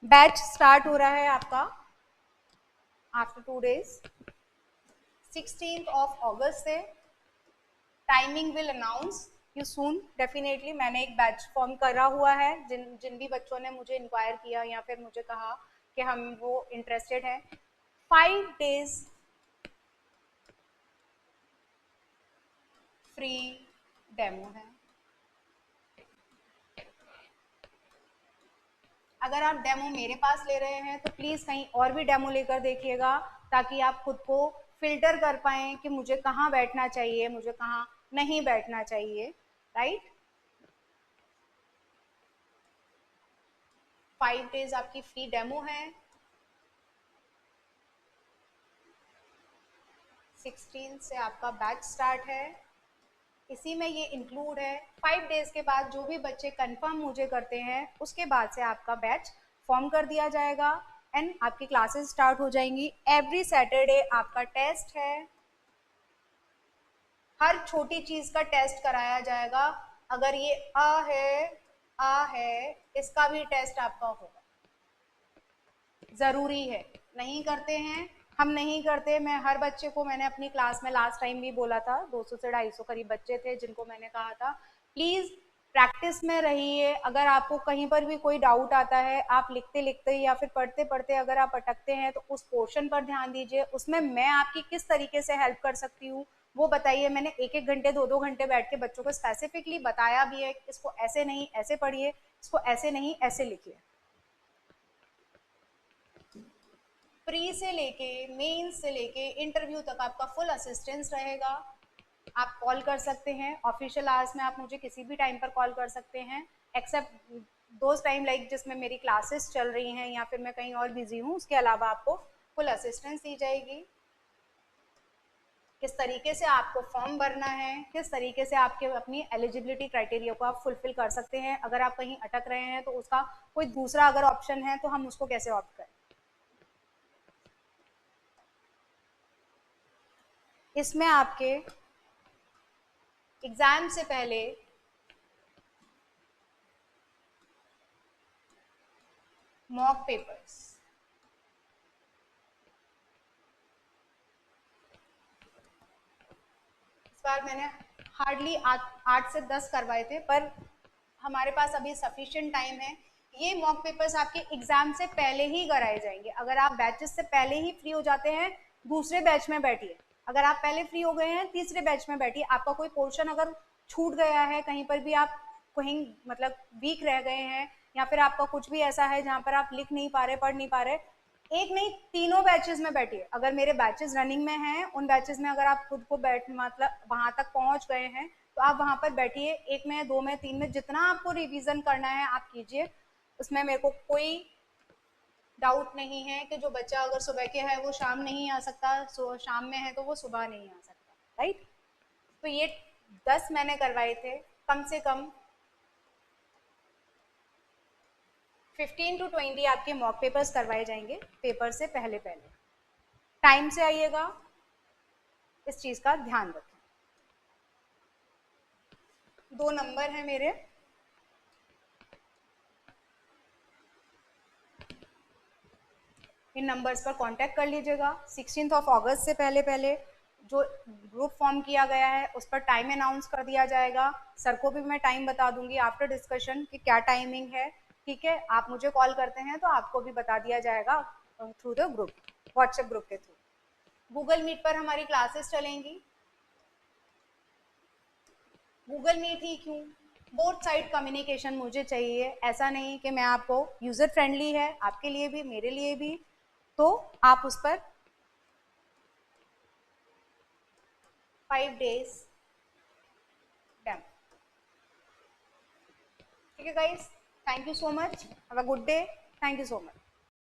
बैच स्टार्ट हो रहा है आपका आफ्टर 2 डेज, 16th ऑफ अगस्त से। Timing will announce you soon definitely. मैंने एक बैच फॉर्म करा हुआ है, जिन भी बच्चों ने मुझे इंक्वायर किया या फिर मुझे कहा कि हम वो इंटरेस्टेड हैं, 5 days फ्री डेमो है। अगर आप डेमो मेरे पास ले रहे हैं तो प्लीज कहीं और भी डेमो लेकर देखिएगा, ताकि आप खुद को फिल्टर कर पाएं कि मुझे कहाँ बैठना चाहिए, मुझे कहाँ नहीं बैठना चाहिए, राइट। 5 डेज आपकी फ्री डेमो है। 16 से आपका बैच स्टार्ट है, इसी में ये इंक्लूड है। 5 डेज के बाद जो भी बच्चे कंफर्म मुझे करते हैं उसके बाद से आपका बैच फॉर्म कर दिया जाएगा एंड आपकी क्लासेस स्टार्ट हो जाएंगी। एवरी सैटरडे आपका टेस्ट है, हर छोटी चीज का टेस्ट कराया जाएगा। अगर ये आ है इसका भी टेस्ट आपका होगा, जरूरी है। नहीं करते हैं, हम नहीं करते। मैं हर बच्चे को, मैंने अपनी क्लास में लास्ट टाइम भी बोला था, 200 से 250 करीब बच्चे थे जिनको मैंने कहा था प्लीज प्रैक्टिस में रहिए। अगर आपको कहीं पर भी कोई डाउट आता है, आप लिखते लिखते या फिर पढ़ते पढ़ते अगर आप अटकते हैं तो उस पोर्शन पर ध्यान दीजिए, उसमें मैं आपकी किस तरीके से हेल्प कर सकती हूँ वो बताइए। मैंने 1-1 घंटे 2-2 घंटे बैठ के बच्चों को स्पेसिफिकली बताया भी है, इसको ऐसे नहीं ऐसे पढ़िए, इसको ऐसे नहीं ऐसे लिखिए। प्री से लेके मेंस से लेके इंटरव्यू तक आपका फुल असिस्टेंस रहेगा। आप कॉल कर सकते हैं, ऑफिशियल आवर्स में आप मुझे किसी भी टाइम पर कॉल कर सकते हैं, एक्सेप्ट दोज टाइम लाइक जिसमें मेरी क्लासेस चल रही हैं या फिर मैं कहीं और बिजी हूँ, उसके अलावा आपको फुल असिस्टेंस दी जाएगी। किस तरीके से आपको फॉर्म भरना है, किस तरीके से आपके अपनी एलिजिबिलिटी क्राइटेरिया को आप फुलफिल कर सकते हैं, अगर आप कहीं अटक रहे हैं तो उसका कोई दूसरा अगर ऑप्शन है तो हम उसको कैसे ऑप्ट करें। इसमें आपके एग्जाम से पहले मॉक पेपर्स, इस बार मैंने हार्डली 8 से 10 करवाए थे, पर हमारे पास अभी सफिशिएंट टाइम है। ये मॉक पेपर्स आपके एग्जाम से पहले ही कराए जाएंगे। अगर आप बैचेस से पहले ही फ्री हो जाते हैं, दूसरे बैच में बैठिए। अगर आप पहले फ्री हो गए हैं, तीसरे बैच में बैठिए। आपका कोई पोर्शन अगर छूट गया है, कहीं पर भी आप कहीं मतलब वीक रह गए हैं, या फिर आपका कुछ भी ऐसा है जहाँ पर आप लिख नहीं पा रहे, पढ़ नहीं पा रहे, एक नहीं तीनों बैचेस में बैठिए। अगर मेरे बैचेस रनिंग में हैं, उन बैचेस में अगर आप खुद को बैठ मतलब वहां तक पहुंच गए हैं तो आप वहां पर बैठिए। 1 में, 2 में, 3 में, जितना आपको रिवीजन करना है आप कीजिए। उसमें मेरे को कोई डाउट नहीं है कि जो बच्चा अगर सुबह के है वो शाम नहीं आ सकता, शाम में है तो वो सुबह नहीं आ सकता, राइट। तो ये 10 मैंने करवाए थे, कम से कम 15 to 20 आपके मॉक पेपर्स करवाए जाएंगे पेपर से पहले पहले। टाइम से आइएगा, इस चीज का ध्यान रखें। 2 नंबर है मेरे, इन नंबर्स पर कांटेक्ट कर लीजिएगा। 16 अगस्त से पहले पहले जो ग्रुप फॉर्म किया गया है उस पर टाइम अनाउंस कर दिया जाएगा। सर को भी मैं टाइम बता दूंगी आफ्टर डिस्कशन कि क्या टाइमिंग है, ठीक है। आप मुझे कॉल करते हैं तो आपको भी बता दिया जाएगा through the group, WhatsApp group के थ्रू। गूगल मीट पर हमारी क्लासेस चलेंगी। गूगल मीट ही क्यों, बोथ साइड कम्युनिकेशन मुझे चाहिए। ऐसा नहीं कि मैं आपको, यूजर फ्रेंडली है आपके लिए भी मेरे लिए भी, तो आप उस पर 5 days डेमो, ठीक है guys. Thank you so much, have a good day, thank you so much.